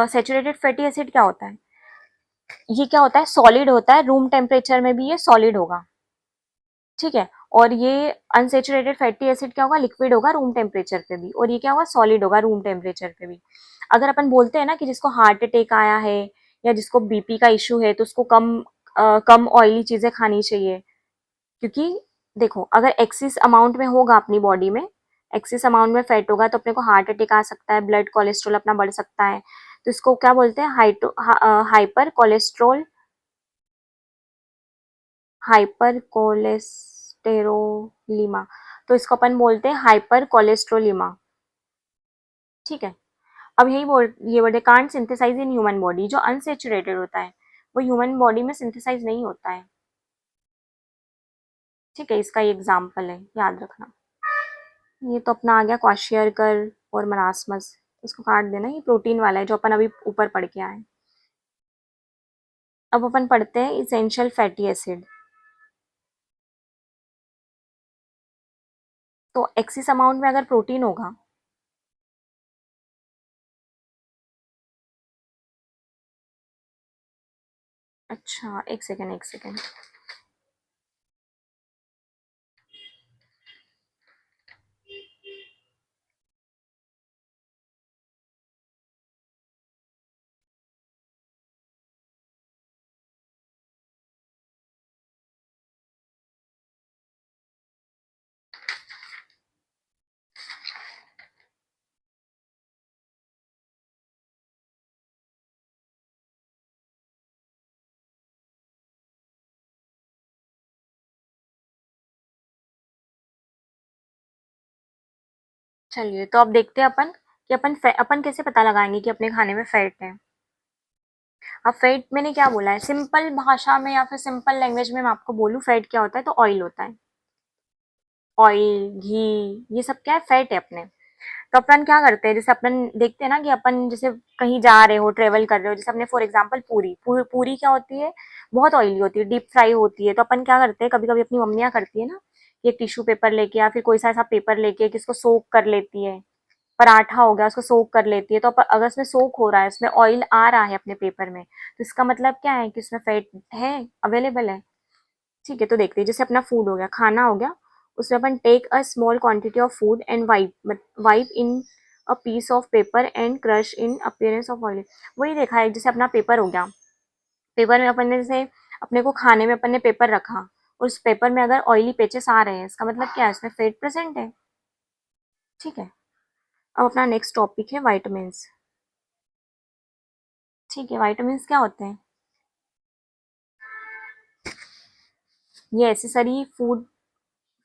सेचुरेटेड फैटी एसिड क्या होता है, ये क्या होता है, सॉलिड होता है, रूम टेम्परेचर में भी ये सॉलिड होगा। ठीक है, और ये अनसेचुरेटेड फैटी एसिड क्या होगा, लिक्विड होगा रूम टेम्परेचर पे भी, और ये क्या होगा, सॉलिड होगा रूम टेम्परेचर पे भी। अगर अपन बोलते हैं ना कि जिसको हार्ट अटैक आया है या जिसको बीपी का इश्यू है तो उसको कम ऑयली चीजें खानी चाहिए। क्योंकि देखो, अगर एक्सिस अमाउंट में होगा अपनी बॉडी में, एक्सिस अमाउंट में फैट होगा तो अपने को हार्ट अटैक आ सकता है, ब्लड कोलेस्ट्रॉल अपना बढ़ सकता है। तो इसको क्या बोलते हैं, हाइपर कोलेस्ट्रोल, हाइपर कोलेस्टेरोलिमा। तो इसको अपन बोलते हैं हाइपर कोलेस्ट्रोलिमा। ठीक है, अब ये वर्ड है, can't synthesize in human body. जो अनसेचुरेटेड होता है वो ह्यूमन बॉडी में सिंथेसाइज नहीं होता है। ठीक है, इसका ये एग्जाम्पल है, याद रखना। ये तो अपना आ गया क्वाशियरकर और मरासमस, इसको काट देना, ये प्रोटीन वाला है जो अपन अभी ऊपर पढ़ के आए। अब अपन पढ़ते हैं इसेंशियल फैटी एसिड। तो एक्सिस अमाउंट में अगर प्रोटीन होगा, अच्छा एक सेकेंड एक सेकेंड, चलिए तो अब देखते हैं अपन कि अपन कैसे पता लगाएंगे कि अपने खाने में फैट है। अब फैट मैंने क्या बोला है, सिंपल भाषा में या फिर सिंपल लैंग्वेज में मैं आपको बोलूँ फैट क्या होता है, तो ऑयल होता है। ऑयल, घी, ये सब क्या है, फैट है अपने। तो अपन क्या करते हैं, जैसे अपन देखते हैं ना कि अपन जैसे कहीं जा रहे हो, ट्रेवल कर रहे हो, जैसे अपने फॉर एग्जांपल पूरी क्या होती है, बहुत ऑयली होती है, डीप फ्राई होती है। तो अपन क्या करते हैं, कभी कभी अपनी मम्मियाँ करती है ना, कि एक टिश्यू पेपर लेके या फिर कोई सा ऐसा पेपर लेके किसको सोक कर लेती है, पराठा हो गया उसको सोक कर लेती है। तो अगर उसमें सोक हो रहा है, उसमें ऑयल आ रहा है अपने पेपर में, तो इसका मतलब क्या है कि उसमें फैट है, अवेलेबल है। ठीक है, तो देखते हैं, जैसे अपना फूड हो गया, खाना हो गया, उसमें अपन take a small quantity of food and wipe in a piece of paper and crush in appearance of oil. वही देखा है, जैसे अपना पेपर हो गया, पेपर में अपन ने जैसे अपने को खाने में अपन ने पेपर रखा और उस पेपर में अगर ऑयली पेचेस आ रहे हैं, इसका मतलब क्या है, उसमें फैट प्रेजेंट है। ठीक है, अब अपना नेक्स्ट टॉपिक है वाइटामिन। ठीक है, वाइटामिन क्या होते हैं, ये एसेसरी फूड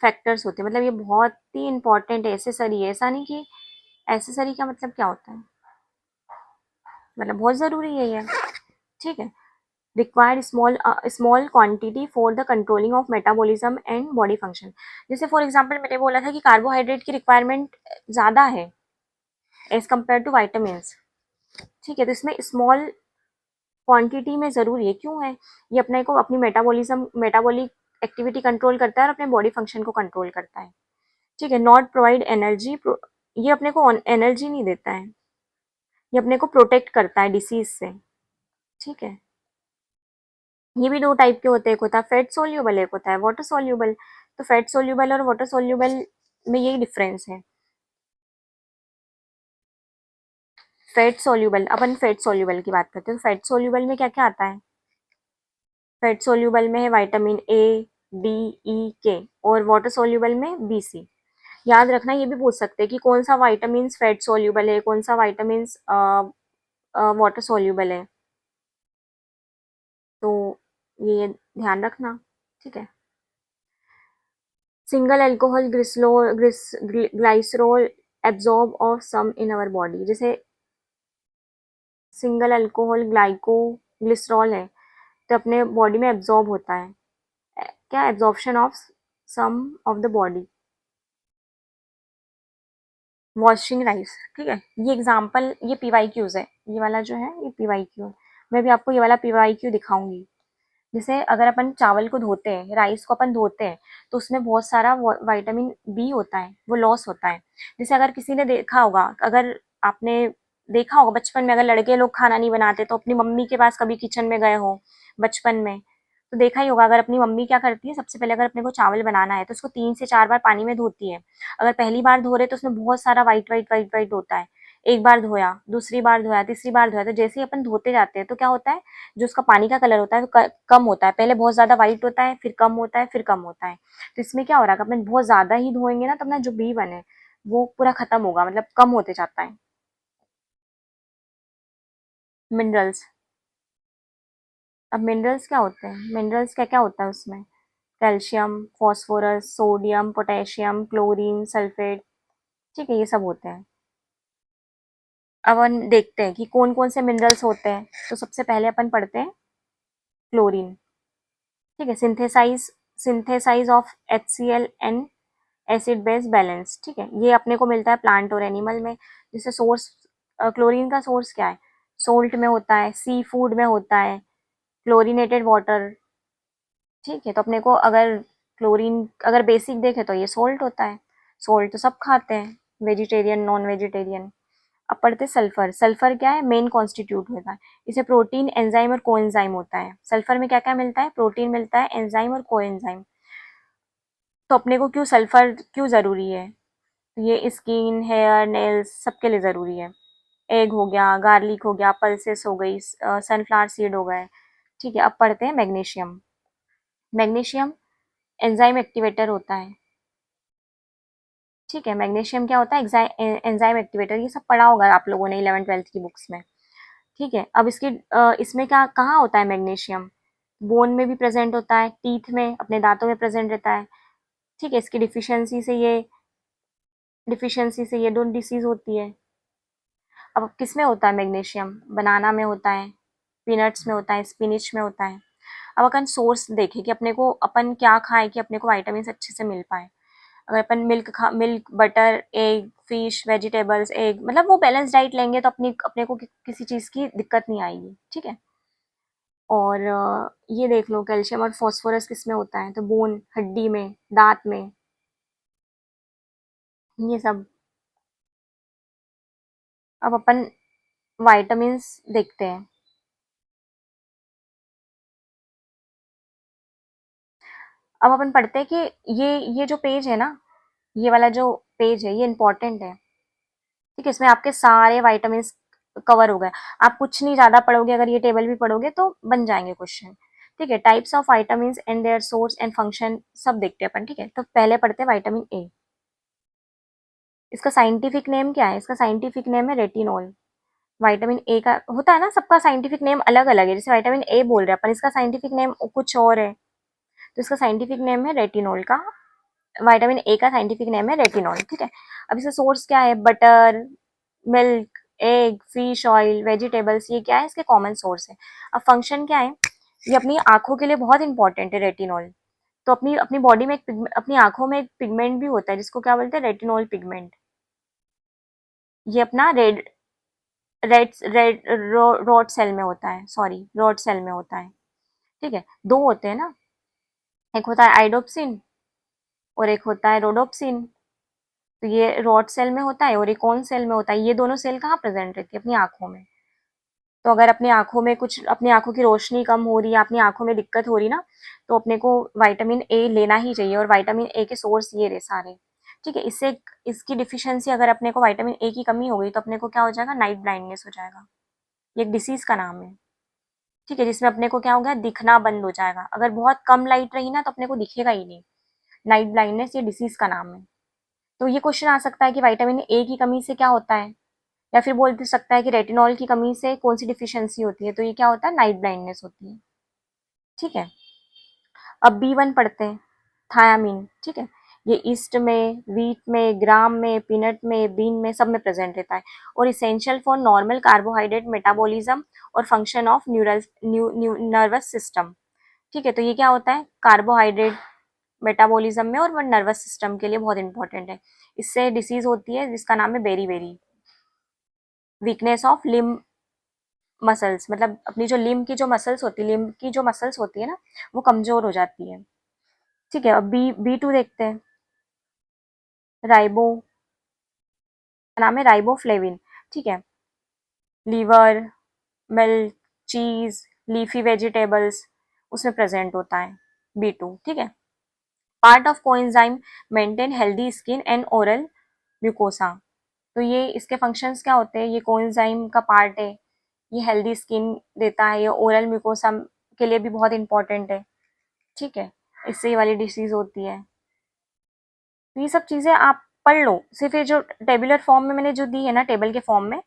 फैक्टर्स होते हैं, मतलब ये बहुत ही इंपॉर्टेंट है, एसेसरी है, ऐसा नहीं कि एसेसरी का मतलब क्या होता है, मतलब बहुत ज़रूरी है ये। ठीक है, required small quantity for the controlling of metabolism and body function. जैसे फॉर एग्जांपल मैंने बोला था कि कार्बोहाइड्रेट की रिक्वायरमेंट ज़्यादा है एज कम्पेयर टू वाइटामिन। ठीक है, तो इसमें स्मॉल क्वांटिटी में ज़रूरी है, क्यों है, ये अपने को अपनी मेटाबॉलिज्म मेटाबॉलिक एक्टिविटी कंट्रोल करता है और अपने बॉडी फंक्शन को कंट्रोल करता है, ठीक है। नॉट प्रोवाइड एनर्जी, ये अपने को एनर्जी नहीं देता है, ये अपने को प्रोटेक्ट करता है डिसीज से, ठीक है। ये भी दो टाइप के होते हैं, एक होता है फैट सोल्यूबल, एक होता है वाटर सोल्यूबल। तो फैट सोल्यूबल और वाटर सोल्यूबल में यही डिफरेंस है। फैट सोल्यूबल, अपन फैट सोल्यूबल की बात करते हैं, तो फैट सोल्यूबल में क्या क्या आता है? फैट सोल्यूबल में है विटामिन ए, डी, ई, के, और वाटर सोल्यूबल में बी, सी। याद रखना, ये भी पूछ सकते हैं कि कौन सा विटामिन फैट सोल्यूबल है, कौन सा विटामिन वाटर सोल्यूबल है, तो ये ध्यान रखना, ठीक है। Single alcohol glycerol absorb of some in our body, जैसे सिंगल अल्कोहल ग्लिसरॉल है तो अपने बॉडी में एब्जॉर्ब होता है, क्या, absorption of some of the body. Washing rice, ठीक है। ये एग्जाम्पल, ये पीवाईक्यूज है, ये वाला जो है ये पीवाईक्यू है। मैं भी आपको ये वाला पीवाईक्यू दिखाऊंगी। जैसे अगर अपन चावल को धोते हैं, राइस को अपन धोते हैं, तो उसमें बहुत सारा विटामिन बी होता है, वो लॉस होता है। जैसे अगर किसी ने देखा होगा, अगर आपने देखा होगा बचपन में, अगर लड़के लोग खाना नहीं बनाते तो अपनी मम्मी के पास कभी किचन में गए हो बचपन में, तो देखा ही होगा, अगर अपनी मम्मी क्या करती है, सबसे पहले अगर अपने को चावल बनाना है तो उसको 3 से 4 बार पानी में धोती है। अगर पहली बार धो रहे तो उसमें बहुत सारा वाइट वाइट वाइट वाइट होता है। एक बार धोया, दूसरी बार धोया, तीसरी बार धोया, तो जैसे ही अपन धोते जाते हैं तो क्या होता है, जो उसका पानी का कलर होता है वो कम होता है। पहले बहुत ज्यादा व्हाइट होता है, फिर कम होता है, फिर कम होता है। तो इसमें क्या हो रहा है, अपन बहुत ज्यादा ही धोएंगे ना तो अपना जो बी बने वो पूरा खत्म होगा, मतलब कम होते जाता है। मिनरल्स, अब मिनरल्स क्या होते हैं, मिनरल्स क्या क्या होता है उसमें? Calcium, phosphorus, sodium, potassium, chlorine, sulphate, ठीक है, ये सब होते हैं। अब अपन देखते हैं कि कौन कौन से मिनरल्स होते हैं। तो सबसे पहले अपन पढ़ते हैं क्लोरीन, ठीक है। Synthesize of HCl and acid base balance, ठीक है। ये अपने को मिलता है प्लांट और एनिमल में। जैसे सोर्स, क्लोरीन का सोर्स क्या है? सोल्ट में होता है, सी फूड में होता है, क्लोरीनेटेड वाटर, ठीक है। तो अपने को अगर क्लोरीन अगर बेसिक देखे तो ये सोल्ट होता है। सोल्ट तो सब खाते हैं, वेजिटेरियन नॉन वेजिटेरियन। अब पढ़ते सल्फर, सल्फर क्या है, मेन कॉन्स्टिट्यूट होता है। इसे प्रोटीन, एंजाइम और कोएंजाइम होता है। सल्फर में क्या क्या मिलता है? प्रोटीन मिलता है, एंजाइम और कोएंजाइम। तो अपने को क्यों सल्फर क्यों जरूरी है? ये स्किन, हेयर, नेल्स सबके लिए जरूरी है। एग हो गया, गार्लिक हो गया, पल्सेस हो गई, सनफ्लावर सीड हो गए, ठीक है। अब पढ़ते हैं मैग्नीशियम। मैग्नीशियम एंजाइम एक्टिवेटर होता है, ठीक है। मैग्नीशियम क्या होता है? Enzyme activator. ये सब पढ़ा होगा आप लोगों ने 11th-12th की बुक्स में, ठीक है। अब इसमें क्या कहाँ होता है मैग्नीशियम? बोन में भी प्रेजेंट होता है, टीथ में, अपने दांतों में प्रेजेंट रहता है, ठीक है। इसकी डिफिशियंसी से ये दोनों डिसीज होती है। अब किस में होता है मैग्नीशियम? बनाना में होता है, पीनट्स में होता है, स्पिनिच में होता है। अब अपन सोर्स देखें कि अपने को अपन क्या खाएं कि अपने को विटामिन अच्छे से मिल पाए। अगर अपन milk, butter, egg, fish, vegetables, egg, मतलब वो बैलेंस डाइट लेंगे तो अपने को किसी चीज़ की दिक्कत नहीं आएगी, ठीक है। और ये देख लो, कैल्शियम और फास्फोरस किस में होता है? तो बोन, हड्डी में, दांत में, ये सब। अब अपन विटामिन्स देखते हैं। अब अपन पढ़ते हैं कि ये जो पेज है ना, ये वाला जो पेज है ये इंपॉर्टेंट है, ठीक है। इसमें आपके सारे विटामिन्स कवर हो गए। आप कुछ नहीं ज्यादा पढ़ोगे, अगर ये टेबल भी पढ़ोगे तो बन जाएंगे क्वेश्चन, ठीक है। Types of vitamins and their source and function सब देखते हैं अपन, ठीक है। तो पहले पढ़ते हैं विटामिन ए। इसका साइंटिफिक नेम क्या है? इसका साइंटिफिक नेम है रेटिनॉल। विटामिन ए का होता है ना, सबका साइंटिफिक नेम अलग अलग है। जैसे विटामिन ए बोल रहे हैं अपन, इसका साइंटिफिक नेम कुछ और है, तो इसका साइंटिफिक नेम है रेटिनॉल का। विटामिन ए का साइंटिफिक नेम है रेटिनॉल, ठीक है। अब इसका सोर्स क्या है? Butter, milk, egg, fish oil, vegetables, ये क्या है? इसके कॉमन सोर्स है। अब फंक्शन क्या है? ये अपनी आंखों के लिए बहुत इंपॉर्टेंट है रेटिनॉल। तो अपनी अपनी बॉडी में अपनी आंखों में एक पिगमेंट भी होता है जिसको क्या बोलते हैं? Retinol pigment. ये अपना red red red rod cell में होता है, सॉरी, रोड सेल में होता है, ठीक है। दो होते हैं ना, एक होता है आइडोप्सिन और एक होता है रोडोप्सिन। तो ये रॉड सेल में होता है और ये कौन सेल में होता है। ये दोनों सेल कहाँ प्रेजेंट रहती है? अपनी आंखों में। तो अगर अपनी आंखों में कुछ, अपनी आंखों की रोशनी कम हो रही है, अपनी आंखों में दिक्कत हो रही ना, तो अपने को विटामिन ए लेना ही चाहिए। और विटामिन ए के सोर्स ये रहे सारे, ठीक है। इससे, इसकी डिफिशियंसी, अगर अपने को विटामिन ए की कमी हो गई तो अपने को क्या हो जाएगा? नाइट ब्लाइंडनेस हो जाएगा। ये एक डिसीज का नाम है, ठीक है, जिसमें अपने को क्या हो गया? दिखना बंद हो जाएगा। अगर बहुत कम लाइट रही ना तो अपने को दिखेगा ही नहीं। नाइट ब्लाइंडनेस ये डिसीज का नाम है। तो ये क्वेश्चन आ सकता है कि विटामिन ए की कमी से क्या होता है, या फिर बोल सकता है कि रेटिनॉल की कमी से कौन सी डिफिशियंसी होती है। तो ये क्या होता है? नाइट ब्लाइंडनेस होती है, ठीक है। अब बी वन पढ़ते हैं, थायामीन, ठीक है। ये ईस्ट में, व्हीट में, ग्राम में, पीनट में, बीन में, सब में प्रेजेंट रहता है और essential for normal carbohydrate metabolism और function of neural nervous system, ठीक है। तो ये क्या होता है? कार्बोहाइड्रेट मेटाबॉलिज्म में और वो नर्वस सिस्टम के लिए बहुत इंपॉर्टेंट है। इससे डिसीज होती है जिसका नाम है beriberi, weakness of limb muscles, मतलब अपनी जो लिम्ब की जो मसल्स होती है, लिम्ब की जो मसल्स होती है ना, वो कमजोर हो जाती है, ठीक है। अब बी बी टू देखते हैं, राइबो, नाम है राइबोफ्लेविन, ठीक है। लीवर, मिल्क, चीज, लीफी वेजिटेबल्स, उसमें प्रेजेंट होता है बी टू, ठीक है। Part of coenzyme maintain healthy skin and oral mucosa. तो ये इसके फंक्शंस क्या होते हैं? ये कोएंजाइम का पार्ट है, ये हेल्दी स्किन देता है, ये ओरल म्यूकोसा के लिए भी बहुत इंपॉर्टेंट है, ठीक है। इससे ये वाली डिसीज होती है। तो ये सब चीजें आप पढ़ लो। सिर्फ ये जो टेबुलर फॉर्म में मैंने जो दी है ना, टेबल के फॉर्म में,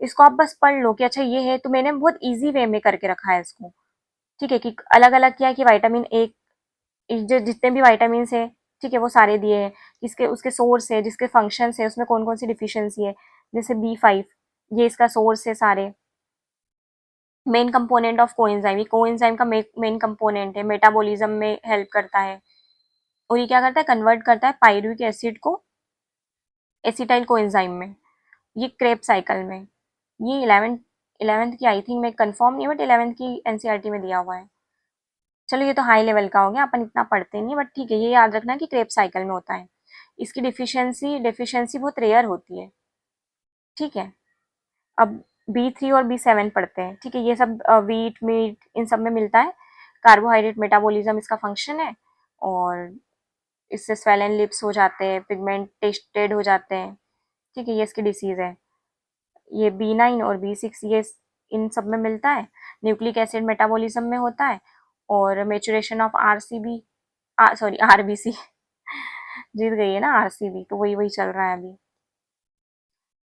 इसको आप बस पढ़ लो कि अच्छा ये है। तो मैंने बहुत इजी वे में करके रखा है इसको, ठीक है, कि अलग अलग क्या है कि विटामिन ए, जो जितने भी विटामिन है, ठीक है, वो सारे दिए हैं। किसके, उसके सोर्स है, जिसके फंक्शंस है, उसमें कौन कौन सी डिफिशियंसी है। जैसे बी5, ये इसका सोर्स है सारे। मेन कंपोनेंट ऑफ कोएंजाइम, ये कोएंजाइम का मेन कंपोनेंट है, मेटाबॉलिज्म में हेल्प करता है। और ये क्या करता है? कन्वर्ट करता है पायरुविक एसिड को एसिटाइल कोएंजाइम में, ये क्रेब साइकिल में। ये इलेवेंथ इलेवेंथ की, आई थिंक, मैं कंफर्म नहीं, बट इलेवेंथ की एनसीईआरटी में दिया हुआ है। चलो ये तो हाई लेवल का हो गया, अपन इतना पढ़ते नहीं, बट ठीक है, ये याद रखना कि क्रेब साइकिल में होता है। इसकी डिफिशियंसी डिफिशियंसी बहुत रेयर होती है, ठीक है। अब बी3 और बी7 पढ़ते हैं, ठीक है। ये सब वीट, मीट, इन सब में मिलता है। कार्बोहाइड्रेट मेटाबॉलिज्म इसका फंक्शन है। और इससे स्वेलन लिप्स हो जाते हैं, पिगमेंटेड हो जाते हैं, ठीक है, ये इसकी डिसीज है। ये बी9 और बी6, ये इन सब में मिलता है। न्यूक्लिक एसिड मेटाबॉलिज्म में होता है। और maturation of RCB, sorry RBC, जीत गई है ना आरसीबी, तो वही वही चल रहा है अभी,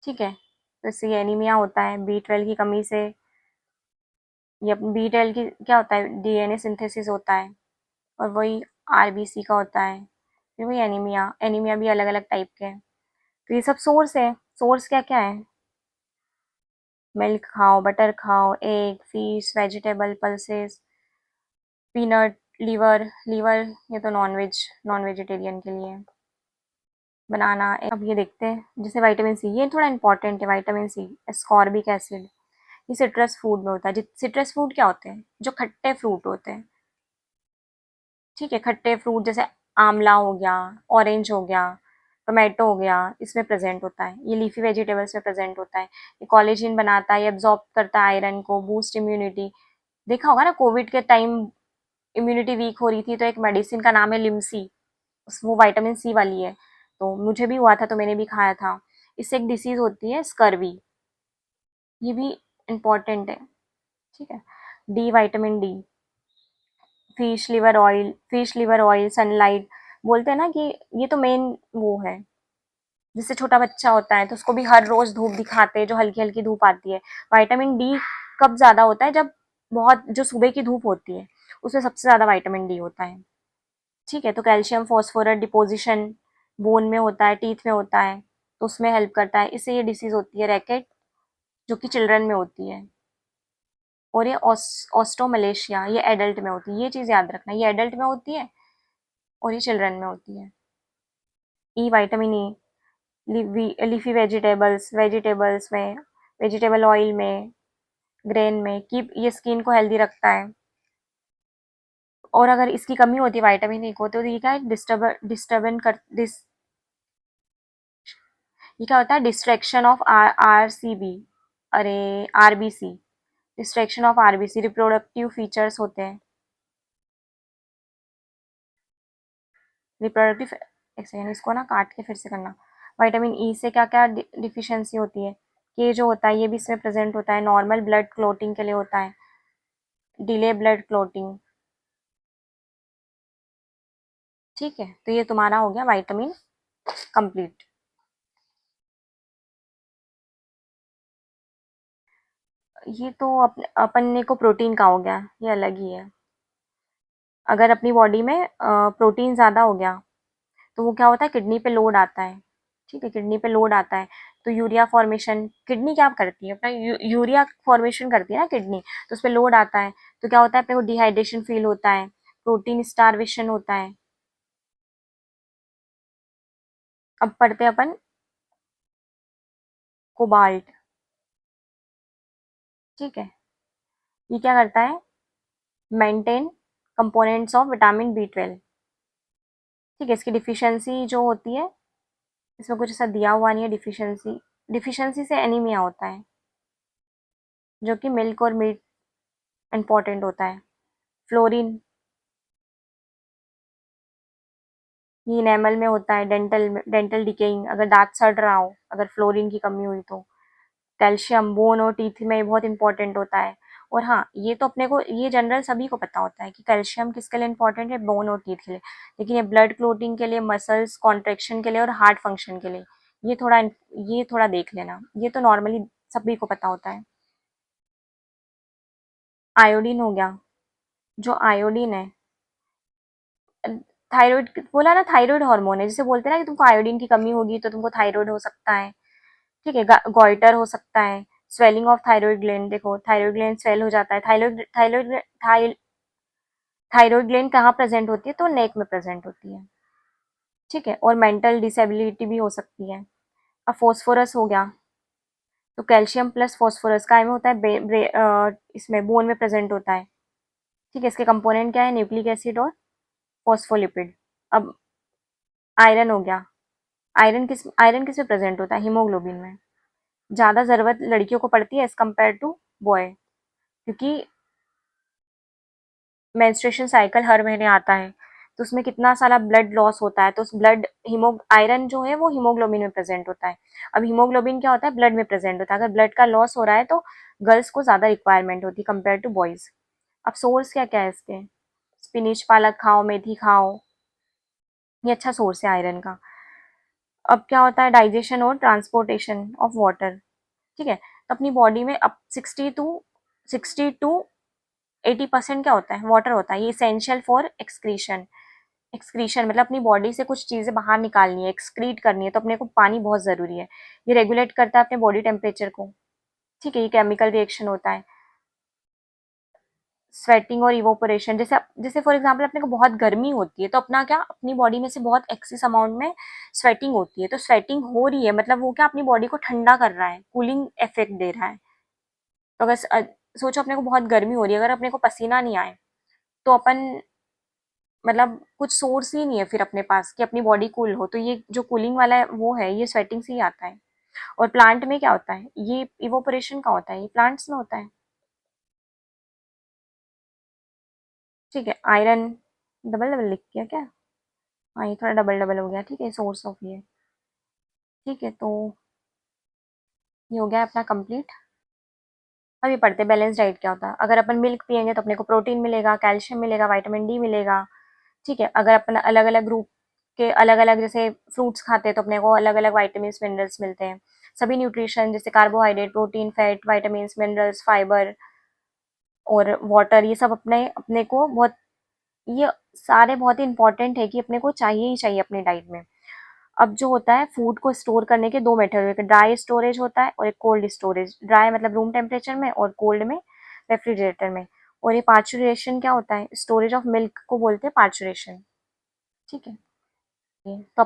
ठीक है। तो इससे ये एनीमिया होता है बी12 की कमी से। ये बी12 की क्या होता है? डीएनए सिंथेसिस होता है, और वही आरबीसी का होता है। फिर वही एनीमिया, एनीमिया भी अलग अलग टाइप के हैं। तो ये सब सोर्स है। सोर्स क्या क्या है? मिल्क खाओ, बटर खाओ, egg, fish, vegetable, pulses, peanut, liver, liver ये तो नॉन वेजिटेरियन के लिए है। बनाना। अब ये देखते हैं, जैसे विटामिन सी, ये थोड़ा इंपॉर्टेंट है। विटामिन सी, एस्कॉर्बिक एसिड, ये सिट्रस फूड में होता है। सिट्रस फूड क्या होते हैं? जो खट्टे फ्रूट होते हैं, ठीक है। खट्टे फ्रूट जैसे आंवला हो गया, ऑरेंज हो गया, टोमेटो हो गया, इसमें प्रेजेंट होता है। ये लीफी वेजिटेबल्स में प्रेजेंट होता है। ये कोलेजन बनाता है, ये एब्जॉर्ब करता है आयरन को, बूस्ट इम्यूनिटी। देखा होगा ना, कोविड के टाइम इम्यूनिटी वीक हो रही थी, तो एक मेडिसिन का नाम है लिम्सी, वो विटामिन सी वाली है। तो मुझे भी हुआ था, तो मैंने भी खाया था। इससे एक डिसीज होती है स्कर्वी, ये भी इम्पॉर्टेंट है, ठीक है। D, vitamin D, fish liver oil, sunlight, बोलते हैं ना कि ये तो मेन वो है। जैसे छोटा बच्चा होता है तो उसको भी हर रोज धूप दिखाते हैं, जो हल्की हल्की धूप आती है। विटामिन डी कब ज्यादा होता है? जब बहुत जो सुबह की धूप होती है, उसमें सबसे ज्यादा विटामिन डी होता है, ठीक है। तो कैल्शियम फॉस्फोरस डिपोजिशन बोन में होता है, टीथ में होता है, तो उसमें हेल्प करता है। इससे ये डिसीज होती है रैकेट, जो कि चिल्ड्रन में होती है। और ये ऑस्टोमलेशिया, ये एडल्ट में होती है। ये चीज याद रखना, ये एडल्ट में होती है और ये चिल्ड्रन में होती है। ई, विटामिन ई, लीफी वेजिटेबल्स में, वेजिटेबल ऑयल में, ग्रेन में, कीप, ये स्किन को हेल्दी रखता है। और अगर इसकी कमी होती है विटामिन ए को, तो ये क्या है, डिस्टर्बन कर डिस ये क्या होता है, डिस्ट्रैक्शन ऑफ आरसीबी, अरे RBC, distraction of RBC, reproductive features होते हैं रिप्रोडक्टिव। एक सेकेंड, इसको ना काट के फिर से करना। विटामिन ई से क्या क्या डिफिशियंसी होती है, ये जो होता है ये भी इसमें प्रेजेंट होता है, नॉर्मल ब्लड क्लोटिंग के लिए होता है, डिले ब्लड क्लोटिंग। ठीक है, तो ये तुम्हारा हो गया विटामिन कंप्लीट। ये तो अपने को प्रोटीन का हो गया, ये अलग ही है। अगर अपनी बॉडी में प्रोटीन ज़्यादा हो गया तो वो क्या होता है, किडनी पे लोड आता है। ठीक है, किडनी पे लोड आता है तो यूरिया फॉर्मेशन, किडनी क्या करती है अपना यूरिया फॉर्मेशन करती है ना किडनी, तो उस पर लोड आता है तो क्या होता है, अपने को डिहाइड्रेशन फील होता है, प्रोटीन स्टारवेशन होता है। अब पढ़ते हैं अपन कोबाल्ट। ठीक है, ये क्या करता है, maintain components of vitamin B 12। ठीक है, इसकी डिफिशियंसी जो होती है, इसमें कुछ ऐसा दिया हुआ नहीं है, डिफिशियंसी डिफिशियंसी से एनीमिया होता है, जो कि मिल्क और मीट इंपॉर्टेंट होता है। फ्लोरीन, ये इनेमल में होता है, डेंटल डिकेइंग, अगर दांत सड़ रहा हो, अगर फ्लोरीन की कमी हुई तो। कैल्शियम बोन और टीथ में बहुत इंपॉर्टेंट होता है। और हाँ, ये तो अपने को ये जनरल सभी को पता होता है कि कैल्शियम किसके लिए इंपॉर्टेंट है, बोन और टीथ के लिए, लेकिन ये ब्लड क्लोटिंग के लिए, मसल्स कॉन्ट्रेक्शन के लिए और हार्ट फंक्शन के लिए, ये थोड़ा देख लेना, ये तो नॉर्मली सभी को पता होता है। आयोडीन हो गया, जो आयोडीन है, थायराइड बोला ना, थायराइड हार्मोन है, जिसे बोलते हैं ना कि तुमको आयोडीन की कमी होगी तो तुमको थायराइड हो सकता है। ठीक है, गॉइटर हो सकता है, स्वेलिंग ऑफ थायराइड ग्लैंड, देखो थायराइड ग्लैंड स्वेल हो जाता है, थायराइड ग्लैंड कहाँ प्रेजेंट होती है, तो नेक में प्रेजेंट होती है। ठीक है, और मेंटल डिसेबिलिटी भी हो सकती है। अब फोस्फोरस हो गया, तो कैल्शियम प्लस फोस्फोरस काय में होता है, इसमें बोन में प्रेजेंट होता है। ठीक है, इसके कंपोनेंट क्या है, न्यूक्लिक एसिड और फॉस्फोलिपिड। अब आयरन हो गया, आयरन किस में प्रेजेंट होता है, हीमोग्लोबिन में। ज़्यादा ज़रूरत लड़कियों को पड़ती है एज़ कम्पेयर टू बॉय, क्योंकि मेंस्ट्रुएशन साइकिल हर महीने आता है, तो उसमें कितना सारा ब्लड लॉस होता है, तो उस ब्लड हीमो आयरन जो है वो हीमोग्लोबिन में प्रेजेंट होता है। अब हीमोग्लोबिन क्या होता है, ब्लड में प्रेजेंट होता है, अगर ब्लड का लॉस हो रहा है तो गर्ल्स को ज़्यादा रिक्वायरमेंट होती है कंपेयर टू बॉयज़। अब सोर्स क्या क्या है इसके, स्पिनिच पालक खाओ, मेथी खाओ, ये अच्छा सोर्स है आयरन का। अब क्या होता है, डाइजेशन और ट्रांसपोर्टेशन ऑफ वाटर। ठीक है, तो अपनी बॉडी में अब 60 टू 80% क्या होता है, वाटर होता है, ये इसेंशियल फॉर एक्सक्रीशन। एक्सक्रीशन मतलब अपनी बॉडी से कुछ चीज़ें बाहर निकालनी है, एक्सक्रीट करनी है, तो अपने को पानी बहुत ज़रूरी है। ये रेगुलेट करता है अपने बॉडी टेम्परेचर को। ठीक है, ये केमिकल रिएक्शन होता है, स्वेटिंग और इवोपोरेशन, जैसे जैसे फॉर एग्जांपल अपने को बहुत गर्मी होती है तो अपना क्या, अपनी बॉडी में से बहुत एक्सेस अमाउंट में स्वेटिंग होती है, तो स्वेटिंग हो रही है मतलब वो क्या, अपनी बॉडी को ठंडा कर रहा है, कूलिंग इफेक्ट दे रहा है। तो अगर सोचो अपने को बहुत गर्मी हो रही है, अगर अपने को पसीना नहीं आए तो अपन मतलब कुछ सोर्स ही नहीं है फिर अपने पास कि अपनी बॉडी कूल हो, तो ये जो कूलिंग वाला है वो है, ये स्वेटिंग से ही आता है। और प्लांट में क्या होता है, ये इवोपोरेशन का होता है, ये प्लांट्स में होता है। ठीक है, आयरन डबल डबल लिख किया क्या, हाँ ये थोड़ा डबल डबल हो गया। ठीक है, सोर्स ऑफ ये। ठीक है, तो ये हो गया अपना कंप्लीट। अब ये पढ़ते बैलेंस डाइट क्या होता है। अगर अपन मिल्क पियेंगे तो अपने को प्रोटीन मिलेगा, कैल्शियम मिलेगा, विटामिन डी मिलेगा। ठीक है, अगर अपन अलग अलग ग्रुप के अलग अलग जैसे फ्रूट्स खाते हैं तो अपने को अलग अलग वाइटामिन मिनरल्स मिलते हैं। सभी न्यूट्रिशन जैसे carbohydrate, protein, fat, vitamin, minerals, fibre और वाटर, ये सब अपने अपने को बहुत, ये सारे बहुत ही इंपॉर्टेंट है कि अपने को चाहिए ही चाहिए अपनी डाइट में। अब जो होता है, फूड को स्टोर करने के दो मेथड होते हैं, ड्राई स्टोरेज होता है और एक कोल्ड स्टोरेज। ड्राई मतलब रूम टेम्परेचर में और कोल्ड में रेफ्रिजरेटर में। और ये पार्चुरेशन क्या होता है, स्टोरेज ऑफ मिल्क को बोलते हैं पार्चुरेशन। ठीक है, तो